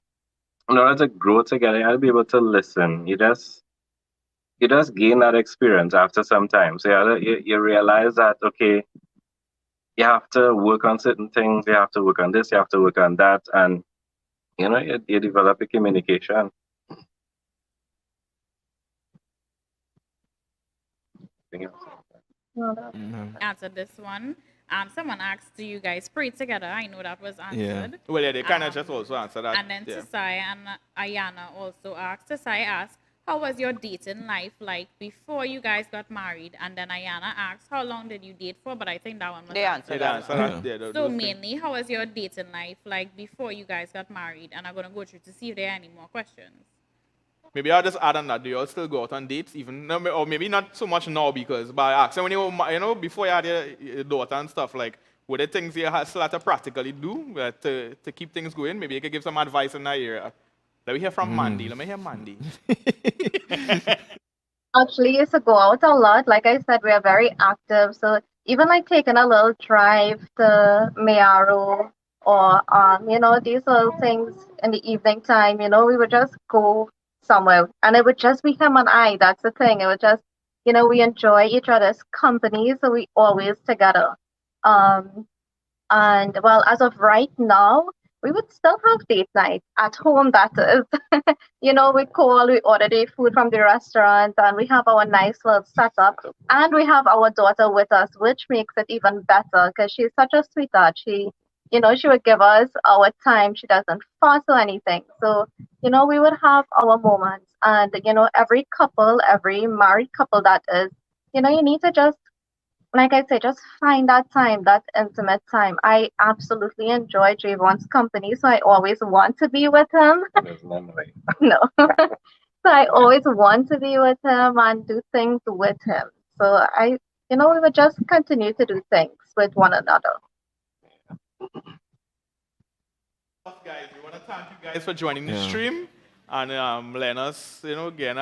in order to grow together, you have to be able to listen. You just gain that experience after some time. So you realize that, okay, you have to work on certain things, you have to work on this, you have to work on that, and you know, you develop a communication. Answer this one. someone asked, do you guys pray together? I know that was answered. Well, yeah, they kind of just also answer that. And then yeah. Tisai and Ayana also asked. Tisai asked, how was your dating life like before you guys got married? And then Ayana asked, how long did you date for? But I think that one was They answered Yeah, that. so that- yeah, those So things. mainly, how was your dating life like before you guys got married? And I'm gonna go through to see if there are any more questions. Maybe I'll just add on that. Do you all still go out on dates, even or maybe not so much now because by accident when you were before you had your daughter and stuff like, were there things you still had to practically do to keep things going? Maybe you could give some advice in that area. Let me hear from Mandy. Let me hear Mandy. Actually used to go out a lot. Like I said, we are very active. So even like taking a little drive to Mayaro or these little things in the evening time, we would just go somewhere. And it would just be him and I. That's the thing. It would just, we enjoy each other's company, so we always together. And well, as of right now, we would still have date night at home, that is. We call, we order the food from the restaurant, and we have our nice little setup. And we have our daughter with us, which makes it even better because she's such a sweetheart. She would give us our time. She doesn't fuss or anything. So, we would have our moments. And, every couple, every married couple that is, you need to just, like I say, just find that time, that intimate time. I absolutely enjoy Javon's company, so I always want to be with him. There's none like No. So I always want to be with him and do things with him. So we would just continue to do things with one another. Guys, we want to thank you guys for joining the stream and letting us, again,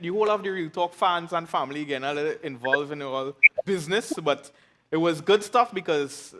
the whole of the Real Talk fans and family again a little involved in our business. But it was good stuff because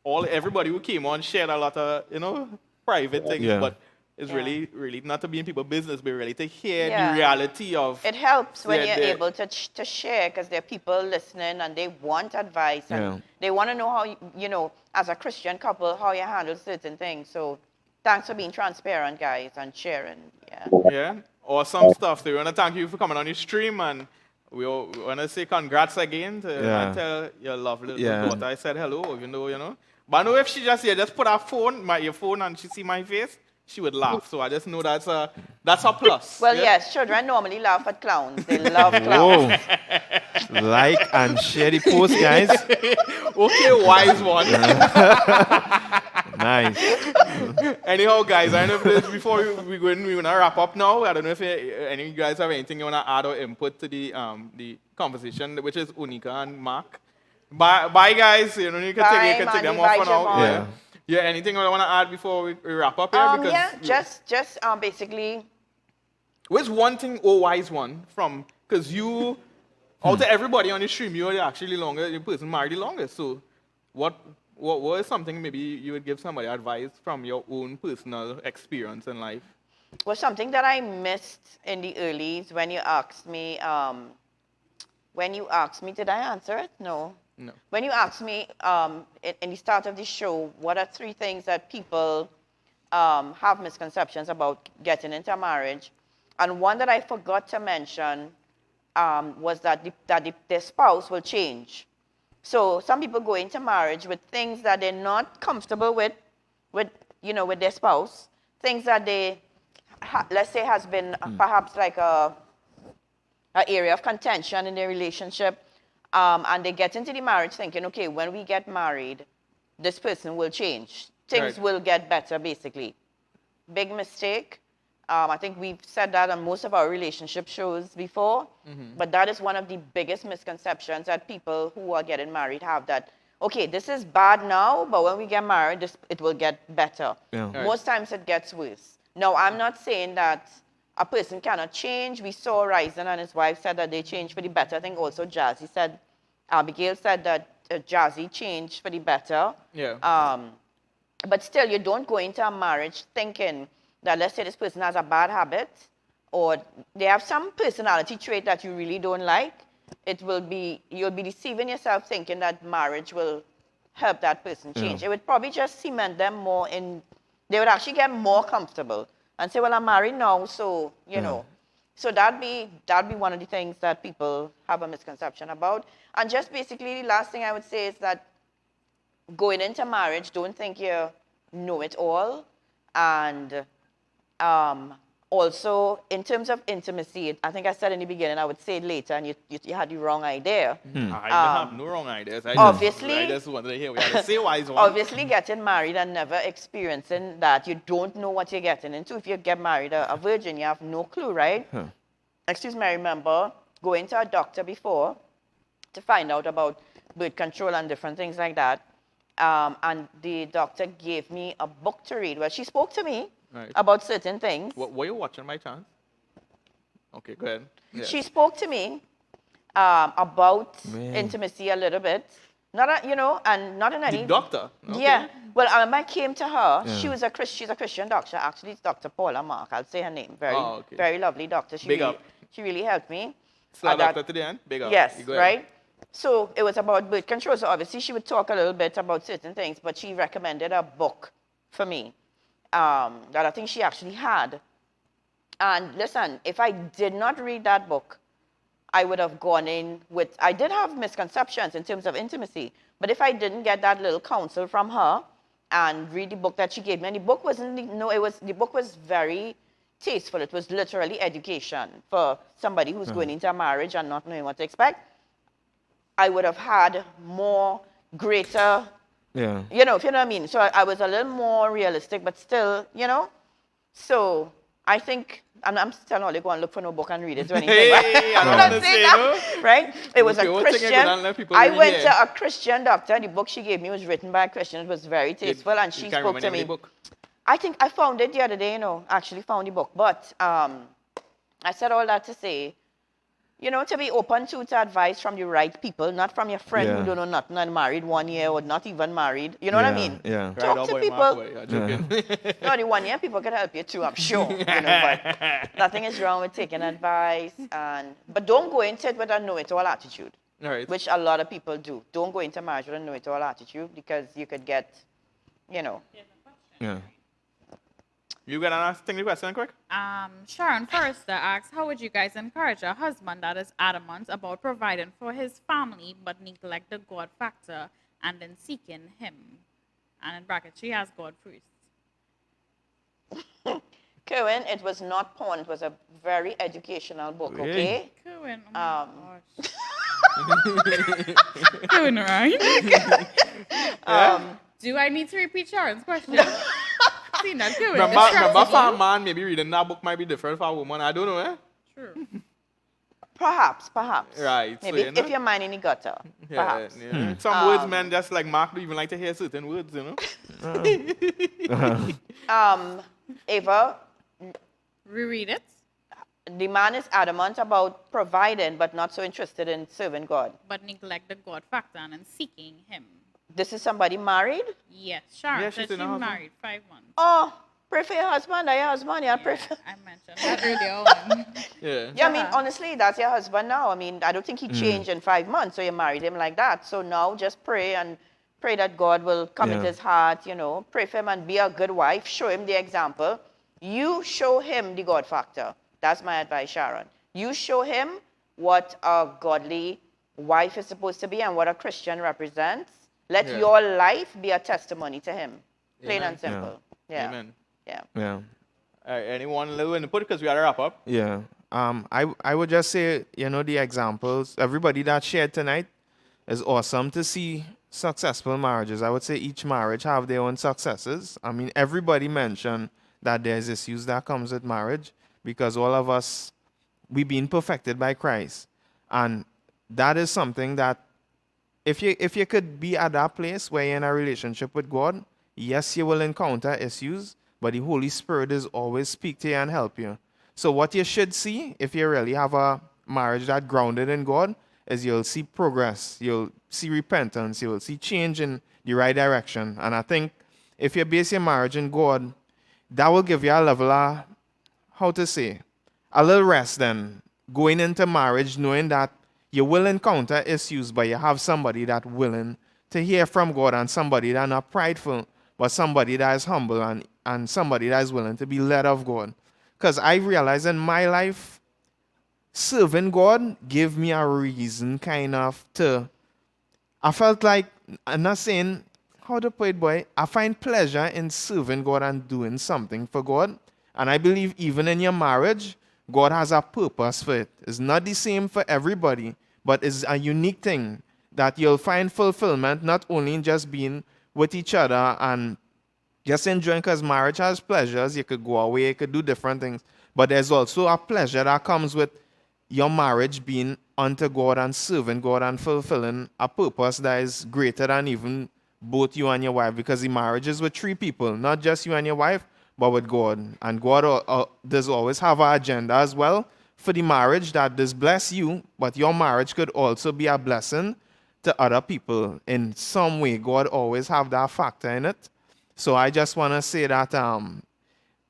everybody who came on shared a lot of, private things. Yeah. But it's really, really not to be in people's business, but really to hear Yeah. the reality of. It helps when Yeah, you're the- able to share because there are people listening and they want advice and Yeah. they want to know how, as a Christian couple, how you handle certain things. So thanks for being transparent, guys, and sharing. Yeah. Yeah, awesome stuff. So we want to thank you for coming on your stream, and we want to say congrats again to and tell your lovely little daughter I said hello, even though. But I know if she just put her your phone, and she see my face, she would laugh. So I just know that's a plus. Well, yeah? yes, children normally laugh at clowns. They love clowns. Whoa. Like and share the post, guys. Okay, wise one. Nice. Anyhow, guys, I don't know if there's, before we go in, we want to wrap up now. I don't know if any of you guys have anything you want to add or input to the conversation, which is Unika and Mark. Bye, guys. You can Bye, take them Mandy. off Bye, for now. Javon. Yeah. Anything you want to add before we wrap up here? Because just basically. what's one thing, wise one from, because you, out of everybody on the stream, you are actually the person married the longest. So what is something maybe you would give somebody advice from your own personal experience in life? Well, something that I missed in the earlys when you asked me, did I answer it? No. No. When you asked me in the start of the show, what are 3 things that people have misconceptions about getting into marriage? And one that I forgot to mention was that their spouse will change. So some people go into marriage with things that they're not comfortable with their spouse, things that they, let's say, has been perhaps like an area of contention in their relationship, and they get into the marriage thinking, okay, when we get married, this person will change. Things will get better, basically. Big mistake. I think we've said that on most of our relationship shows before, but that is one of the biggest misconceptions that people who are getting married have, that, okay, this is bad now, but when we get married, it will get better. Yeah. Most times it gets worse. Now, I'm not saying that a person cannot change. We saw Ryzen and his wife said that they changed for the better. I think also Abigail said that Jazzy changed for the better. Yeah. But still, you don't go into a marriage thinking that, let's say this person has a bad habit or they have some personality trait that you really don't like. You'll be deceiving yourself thinking that marriage will help that person change. It would probably just cement them more they would actually get more comfortable and say, well, I'm married now, so, know. So that'd be one of the things that people have a misconception about. And just basically the last thing I would say is that going into marriage, don't think you know it all. And also, in terms of intimacy, I think I said in the beginning, I would say it later, and you had the wrong idea. I have no wrong ideas. Obviously- I just wanted to hear we had to say wise one. Obviously, getting married and never experiencing that, you don't know what you're getting into. If you get married a virgin, you have no clue, right? Excuse me, I remember going to a doctor before to find out about birth control and different things like that. And the doctor gave me a book to read. Well, she spoke to me Right. about certain things. What, were you watching by chance? Okay, go ahead. Yeah. She spoke to me about Man. intimacy a little bit. Not, and not in any... The doctor? Okay. Yeah. Well, when I came to her, Yeah. she's a Christian doctor. Actually, it's Dr. Paula Mark. I'll say her name. Very, Oh, okay. very lovely doctor. Big really, up. She really helped me. Slide That- doctor to the end. Big up. Yes, You go ahead. right? So it was about birth control. So obviously she would talk a little bit about certain things, but she recommended a book for me that I think she actually had. And listen, if I did not read that book, I would have gone in with, I did have misconceptions in terms of intimacy, but if I didn't get that little counsel from her and read the book that she gave me, and the book the book was very tasteful. It was literally education for somebody who's going into a marriage and not knowing what to expect. I would have had greater, Yeah. if you know what I mean. So I was a little more realistic, but still, So I think, and I'm still only going to look for no book and read it or anything. Hey, right? I don't I'm not wanna saying say that, right? It was Okay, a one thing I Christian. go down, let people I read went it. to a Christian doctor. The book she gave me was written by a Christian. It was very tasteful, and she You can't spoke remember to the name me. of the book? I think I found it the other day, actually found the book. But I said all that to say, to be open to advice from the right people, not from your friend Yeah. who don't know nothing and married 1 year or not even married. You know what I mean? Yeah. Right, Talk oh to boy, people. Mark away. I'm joking. No, the 1 year people can help you too, I'm sure. But nothing is wrong with taking advice. But don't go into it with a know-it-all attitude, All right. which a lot of people do. Don't go into marriage with a know-it-all attitude because you could get, Yeah. You got an asking the question quick? Sharon Forrester asks, how would you guys encourage a husband that is adamant about providing for his family but neglect the God factor and then seeking him? And in brackets, she has God first. Kerwin, it was not porn. It was a very educational book, Really? okay? Cohen, oh my gosh. Cohen, right? Do I need to repeat Sharon's question? See, not Cohen. Remember for a man, maybe reading that book might be different for a woman. I don't know, eh? True. Perhaps. Right, so, Maybe you know. if you're mind in the gutter, perhaps. Yeah. Some words, man, just like Mark don't even like to hear certain words, Ava, Reread it. the man is adamant about providing but not so interested in serving God. But neglect the God factor and then seeking him. This is somebody married? Yes, Sharon Yeah, said she's in she a husband. married 5 months. Oh, pray for your husband. Are your husband? Yeah, pray for... I mentioned that earlier on. Yeah. Yeah, I mean, honestly, that's your husband now. I mean, I don't think he changed in 5 months, so you married him like that. So now just pray and pray that God will come into Yeah. his heart, Pray for him and be a good wife. Show him the example. You show him the God factor. That's my advice, Sharon. You show him what a godly wife is supposed to be and what a Christian represents. Let Yeah. your life be a testimony to him. Plain Amen. and simple. Yeah. Amen. Yeah. Yeah. All right, anyone little input because we got to wrap up. Yeah. I would just say, the examples, everybody that shared tonight is awesome to see successful marriages. I would say each marriage have their own successes. I mean, everybody mentioned that there's issues that comes with marriage because all of us, we been perfected by Christ. And that is something that if you could be at that place where you're in a relationship with God, yes, you will encounter issues, but the Holy Spirit is always speak to you and help you. So what you should see if you really have a marriage that grounded in God is you'll see progress, you'll see repentance, you'll see change in the right direction. And I think if you base your marriage in God, that will give you a level of, a little rest then going into marriage knowing that you will encounter issues, but you have somebody that willing to hear from God and somebody that not prideful, but somebody that is humble and somebody that is willing to be led of God. Because I realize in my life, serving God gave me a reason I felt like, I'm not saying how to put it, boy? I find pleasure in serving God and doing something for God. And I believe even in your marriage, God has a purpose for it. It's not the same for everybody, but it's a unique thing that you'll find fulfillment not only in just being with each other and just enjoying, because marriage has pleasures. You could go away, you could do different things. But there's also a pleasure that comes with your marriage being unto God and serving God and fulfilling a purpose that is greater than even both you and your wife, because the marriage is with three people, not just you and your wife, but with God. And God does always have an agenda as well for the marriage that does bless you, but your marriage could also be a blessing to other people in some way. God always have that factor in it. So I just want to say that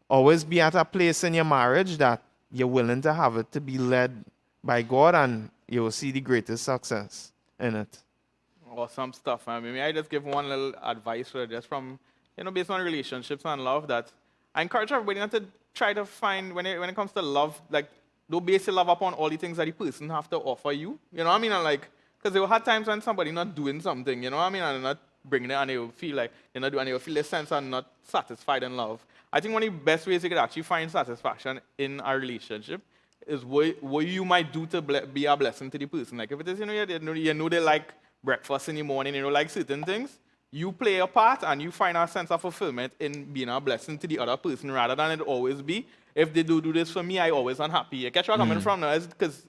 always be at a place in your marriage that you're willing to have it to be led by God, and you will see the greatest success in it. Awesome stuff. I mean, may I just give one little advice for just from, based on relationships and love, that I encourage everybody not to try to find, when it comes to love, like, don't base your love upon all the things that the person have to offer you. You know what I mean? And like, because there will have times when somebody not doing something, you know what I mean? And they're not bringing it, and they will feel like they're not doing, and they will feel a sense of not satisfied in love. I think one of the best ways you could actually find satisfaction in a relationship is what you might do to be a blessing to the person. Like if it is, you know they like breakfast in the morning, like certain things, you play a part and you find a sense of fulfillment in being a blessing to the other person, rather than it always be, if they do this for me, I always unhappy. You catch where I'm coming from now? Because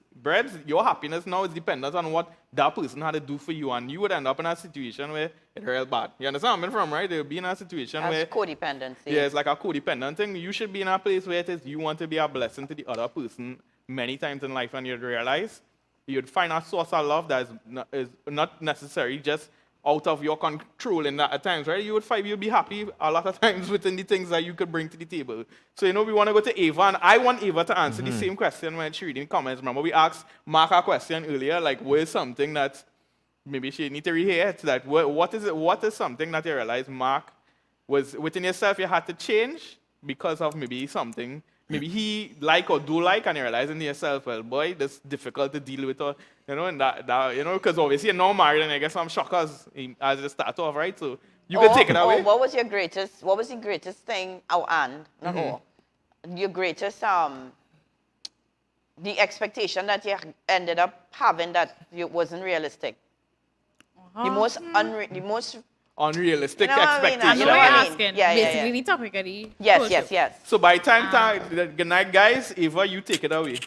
your happiness now is dependent on what that person had to do for you, and you would end up in a situation where it's real bad. You understand where I'm coming from, right? They'll be in a situation where codependency. Yeah, it's like a codependent thing. You should be in a place where it is you want to be a blessing to the other person many times in life, and you'd realize you'd find a source of love that is not necessarily just out of your control in that at times, right? You would find you'd be happy a lot of times within the things that you could bring to the table. So, we want to go to Ava, and I want Ava to answer the same question when she reading comments. Remember, we asked Mark a question earlier, like, what is something that maybe she need to rehear it, that what is something that you realize, Mark, was within yourself you had to change because of maybe something maybe he like or do like, and you realize in yourself, well, boy, this difficult to deal with, or, and that because obviously you're not married, and I guess some shockers as the start off, right? So you can take it away. What was the greatest thing, your greatest, the expectation that you ended up having that wasn't realistic? The most unrealistic expectation. I know what you're asking. Yeah, basically, the topic of the Yes. So by time, good night, guys. Eva, you take it away.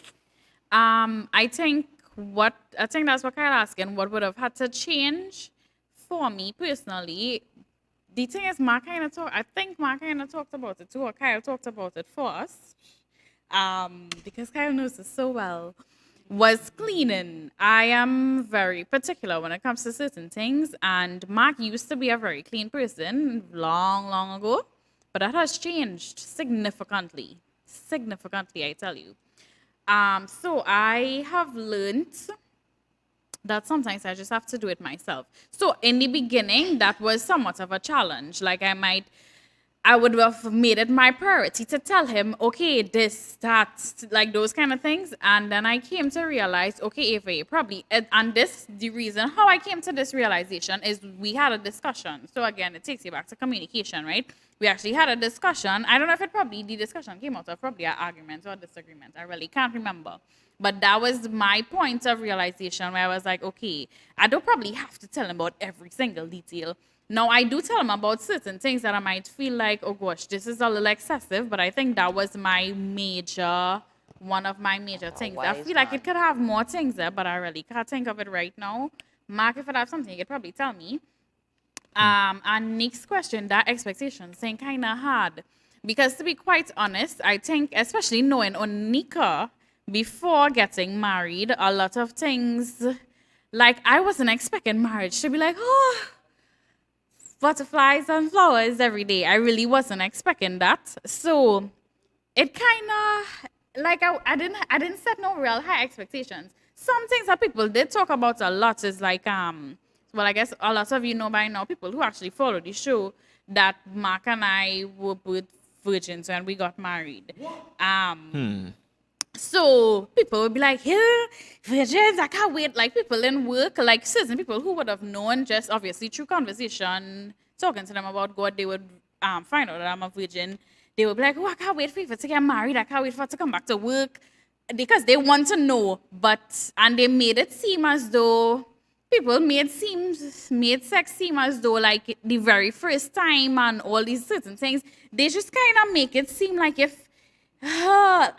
I think that's what Kyle asking. What would have had to change for me personally? The thing is, I think Mark kind of talked about it too, or Kyle talked about it for us. Because Kyle knows it so well. Was cleaning. I am very particular when it comes to certain things, and Mark used to be a very clean person long ago, but that has changed significantly, I tell you. So I have learned that sometimes I just have to do it myself. So in the beginning, that was somewhat of a challenge. Like I would have made it my priority to tell him, okay, this, that, like those kind of things. And then I came to realize, okay, Ava, probably, and the reason how I came to this realization is we had a discussion. So again, it takes you back to communication, right? We actually had a discussion. I don't know if the discussion came out of probably an argument or disagreement. I really can't remember. But that was my point of realization where I was like, okay, I don't probably have to tell him about every single detail. Now, I do tell him about certain things that I might feel like, oh gosh, this is a little excessive, but I think that was one of my major things. I feel like it could have more things there, but I really can't think of it right now. Mark, if I have something, you could probably tell me. And next question, that expectation thing kind of hard. Because to be quite honest, I think, especially knowing Onika before getting married, a lot of things, like I wasn't expecting marriage to be like, oh, butterflies and flowers every day. I really wasn't expecting that. So it kind of, like I didn't set no real high expectations. Some things that people did talk about a lot is like, well, I guess a lot of you know by now, people who actually follow the show, that Mark and I were both virgins when we got married. So people would be like, yeah, virgins, I can't wait. Like people in work, like certain people who would have known just obviously through conversation talking to them about God, they would find out that I'm a virgin. They would be like, oh, I can't wait for you to get married. I can't wait for you to come back to work. Because they want to know. And they made it seem as though people made sex seem as though like the very first time and all these certain things. They just kind of make it seem like if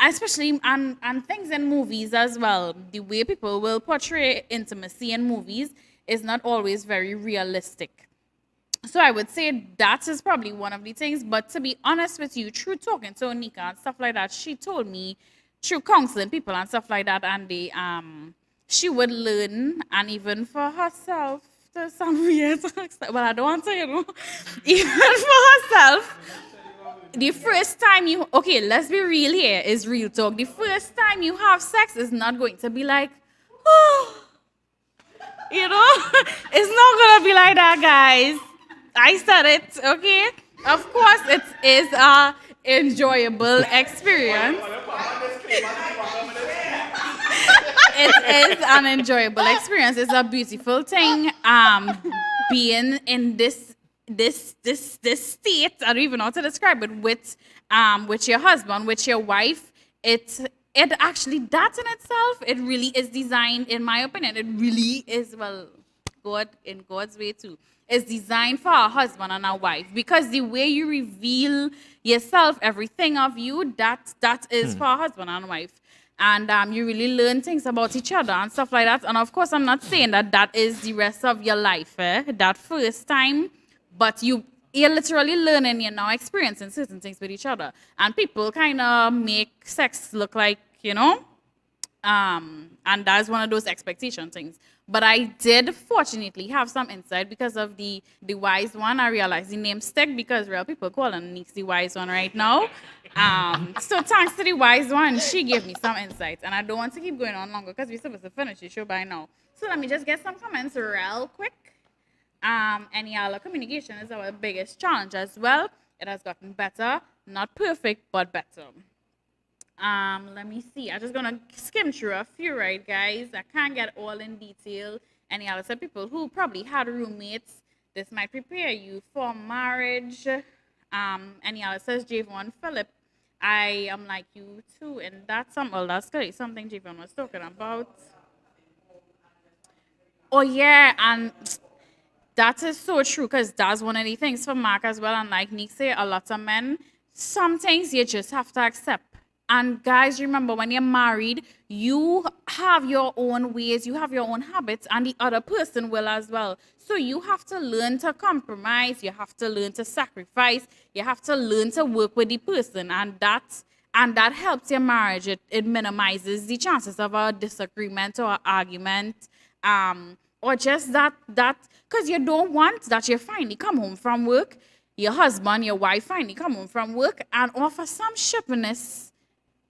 especially and things in movies as well. The way people will portray intimacy in movies is not always very realistic. So I would say that is probably one of the things. But to be honest with you, through talking to Onika and stuff like that, she told me through counseling people and stuff like that, and she would learn, and even for herself, to some weird, well, I don't want to, even for herself. The first time let's be real here, is real talk. The first time you have sex is not going to be like, oh, it's not going to be like that, guys. I said it, okay? Of course, it is a enjoyable experience. It is an enjoyable experience. It's a beautiful thing. Being in this state, I don't even know how to describe it, with your husband, with your wife. It actually, that in itself, it really is designed, in my opinion, it really is, well, God, in God's way too, is designed for a husband and a wife, because the way you reveal yourself, everything of you, that is for a husband and wife. And you really learn things about each other and stuff like that. And of course, I'm not saying that is the rest of your life, that first time, but you're literally learning, you're now experiencing certain things with each other. And people kind of make sex look like, and that's one of those expectation things. But I did fortunately have some insight because of the wise one. I realized the name stick because real people call Nick the wise one right now. So thanks to the wise one, she gave me some insights. And I don't want to keep going on longer because we're supposed to finish the show by now. So let me just get some comments real quick. Any communication is our biggest challenge as well. It has gotten better, not perfect, but better. Let me see. I'm just gonna skim through a few, right, guys? I can't get all in detail. Any other people who probably had roommates, this might prepare you for marriage. Any other says Javon Phillip, I am like you too, and that's clearly something Javon was talking about. Oh yeah, and that is so true, because that's one of the things for Mark as well. And like Nick say, a lot of men, some things you just have to accept. And guys, remember, when you're married, you have your own ways, you have your own habits, and the other person will as well. So you have to learn to compromise, you have to learn to sacrifice, you have to learn to work with the person, and that helps your marriage. It minimizes the chances of a disagreement or argument, or just that because you don't want that you finally come home from work, your husband, your wife finally come home from work and offer some shippiness.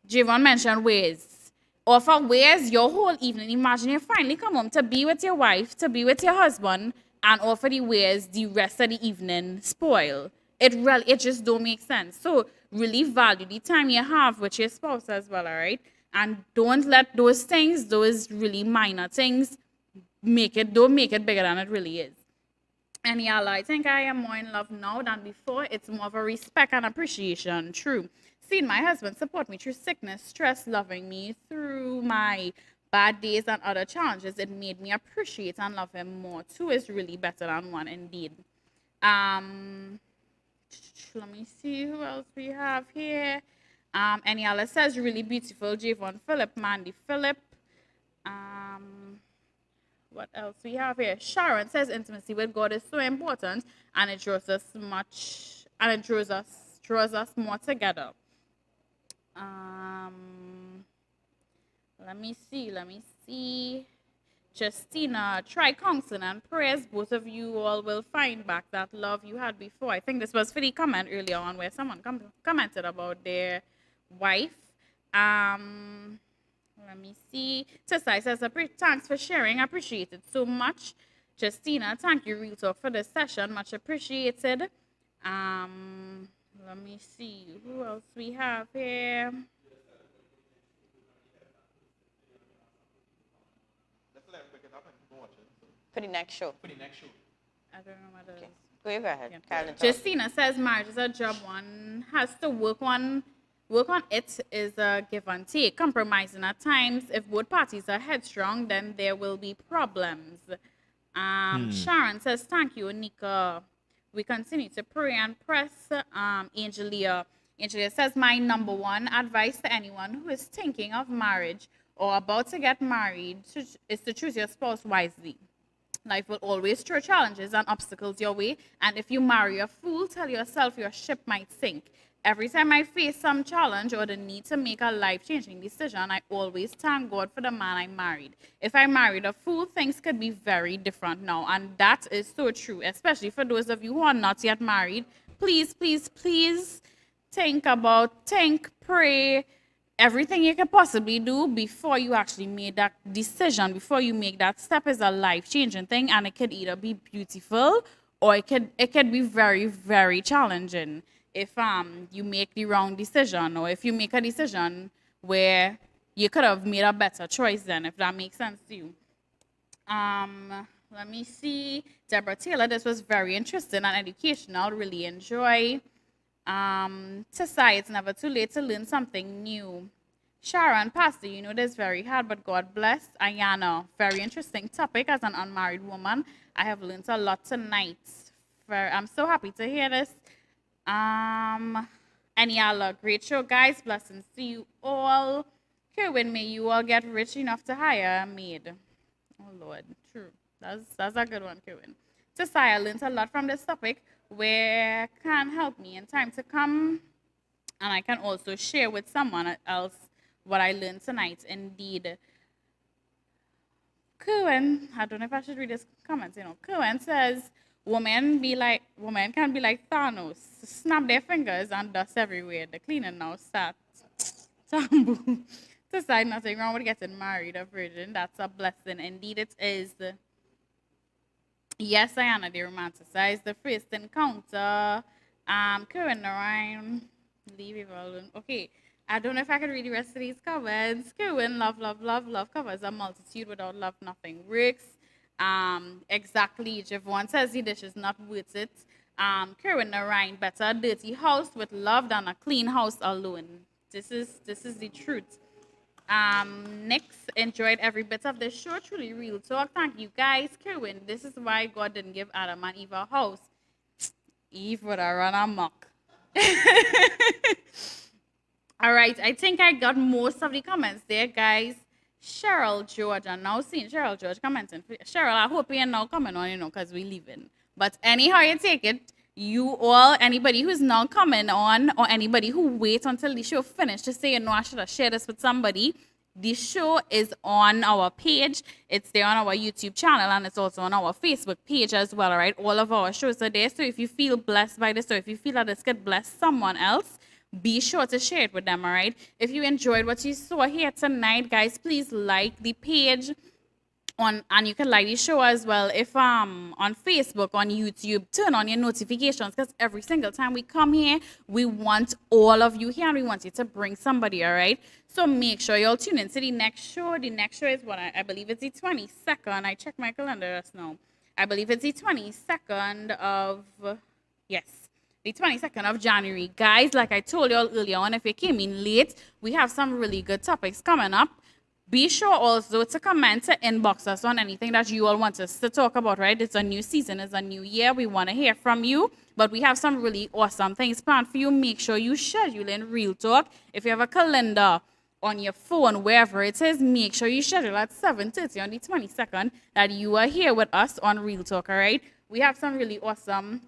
Javon mentioned ways. Offer ways your whole evening. Imagine you finally come home to be with your wife, to be with your husband, and offer the ways the rest of the evening spoil. It just don't make sense. So really value the time you have with your spouse as well, all right? And don't let those things, those really minor things, don't make it bigger than it really is. And yeah, I think I am more in love now than before. It's more of a respect and appreciation. True. Seeing my husband support me through sickness, stress, loving me through my bad days and other challenges, it made me appreciate and love him more. Two is really better than one, indeed. Let me see who else we have here. Aniala says, really beautiful. Javon Phillip, Mandy Phillip. What else we have here? Sharon says, intimacy with God is so important, and it draws us more together. Let me see. Justina, try counseling and prayers. Both of you all will find back that love you had before. I think this was for the comment earlier on where someone commented about their wife. Let me see. Tessa says, thanks for sharing. Appreciate it so much. Justina, thank you, Real Talk, for this session. Much appreciated. Let me see who else we have here. For the next show. I don't know what it is. Go ahead. Karen, talk. Justina says marriage is a job one has to work on. Work on it is a give and take, compromising at times. If both parties are headstrong, then there will be problems. Sharon says, thank you, Nika. We continue to pray and press. Angelia says, my number one advice to anyone who is thinking of marriage or about to get married is to choose your spouse wisely. Life will always throw challenges and obstacles your way, and if you marry a fool, tell yourself your ship might sink. Every time I face some challenge or the need to make a life-changing decision, I always thank God for the man I married. If I married a fool, things could be very different now, and that is so true, especially for those of you who are not yet married. Please, please, please think, pray, everything you can possibly do before you actually make that decision, before you make that step is a life-changing thing, and it could either be beautiful or it could be very, very challenging if you make the wrong decision, or if you make a decision where you could have made a better choice then, if that makes sense to you. Let me see. Deborah Taylor, this was very interesting and educational. Really enjoy. Tesai, it's never too late to learn something new. Sharon, Pastor, you know this is very hard, but God bless. Ayana, very interesting topic. As an unmarried woman, I have learned a lot tonight. I'm so happy to hear this. Aniala, great show, guys. Blessings to you all. Kerwin, may you all get rich enough to hire a maid. Oh, Lord, true. That's a good one, Kerwin. Tesai, I learned a lot from this topic, where can help me in time to come, and I can also share with someone else what I learned tonight. Indeed. Kerwin, I don't know if I should read this comment, Kerwin says, women can be like Thanos, snap their fingers and dust everywhere. The cleaning now starts. Tambu. Decide nothing wrong with getting married, a virgin. That's a blessing. Indeed it is. Yes, Ayana, they romanticize the first encounter. Karen Narayan, leave it alone. Okay, I don't know if I can read the rest of these comments. Karen, love covers a multitude. Without love, nothing works. Exactly. Javon says the dish is not worth it. Karen Narayan, better a dirty house with love than a clean house alone. This is the truth. Next, enjoyed every bit of the show. Truly real talk. Thank you guys. Kerwin, this is why God didn't give Adam and Eve a house. Eve would have run amok. All right, I think I got most of the comments there, guys. Cheryl George, I'm now seeing Cheryl George commenting. Cheryl, I hope you're now coming on, because we're leaving. But anyhow you take it, you all, anybody who's now coming on, or anybody who waits until the show finished to say, I should have shared this with somebody, the show is on our page. It's there on our YouTube channel, and it's also on our Facebook page as well, all right? All of our shows are there. So if you feel blessed by this, or if you feel that this could bless someone else, be sure to share it with them, all right? If you enjoyed what you saw here tonight, guys, please like the page. And you can like the show as well. If on Facebook, on YouTube, turn on your notifications, because every single time we come here, we want all of you here, and we want you to bring somebody, all right? So make sure you'll tune in to the next show. The next show is what I believe it's the 22nd. I checked my calendar just now. I believe it's the 22nd of, yes, the 22nd of January. Guys, like I told you all earlier on, if you came in late, we have some really good topics coming up. Be sure also to comment, to inbox us on anything that you all want us to talk about, right? It's a new season, it's a new year. We want to hear from you, but we have some really awesome things planned for you. Make sure you schedule in Real Talk. If you have a calendar on your phone, wherever it is, make sure you schedule at 7:30 on the 22nd that you are here with us on Real Talk, all right? We have some really awesome,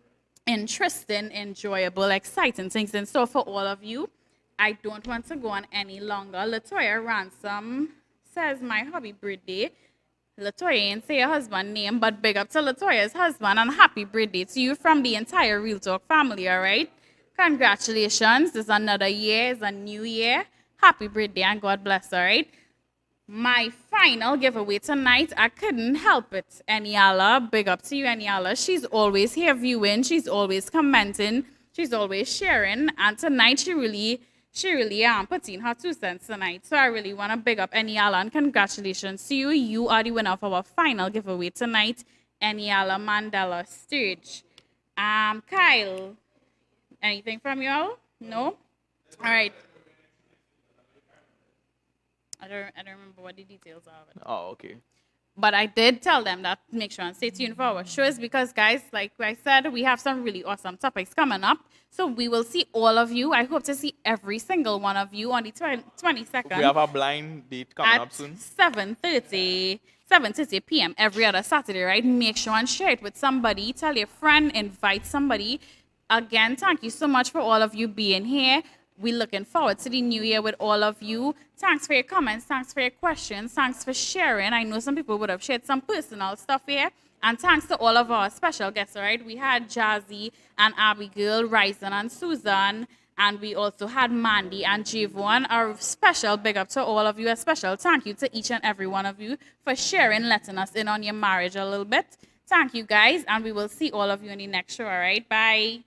interesting, enjoyable, exciting things in store for all of you. I don't want to go on any longer. Latoya Ransom says, my hubby birthday. Latoya ain't say her husband's name, but big up to Latoya's husband, and happy birthday to you from the entire Real Talk family, all right? Congratulations. It's another year. It's a new year. Happy birthday, and God bless, all right? My final giveaway tonight, I couldn't help it. Aniala, big up to you, Aniala. She's always here viewing. She's always commenting. She's always sharing. And tonight, she really puts in her 2 cents tonight. So I really want to big up Aniala, and congratulations to you. You are the winner of our final giveaway tonight, Aniala Mandela Sturge. Kyle, anything from y'all? No? All right. I don't remember what the details are of it. Oh, okay. But I did tell them that make sure and stay tuned for our shows because, guys, like I said, we have some really awesome topics coming up. So we will see all of you. I hope to see every single one of you on the 22nd. We have a blind date coming at up soon. 7:30 p.m. every other Saturday, right? Make sure and share it with somebody. Tell your friend, invite somebody. Again, thank you so much for all of you being here. We're looking forward to the new year with all of you. Thanks for your comments. Thanks for your questions. Thanks for sharing. I know some people would have shared some personal stuff here. And thanks to all of our special guests, all right? We had Jazzy and Abigail, Ryzen and Susan. And we also had Mandy and Javon. A special big up to all of you. A special thank you to each and every one of you for sharing, letting us in on your marriage a little bit. Thank you, guys. And we will see all of you in the next show, all right? Bye.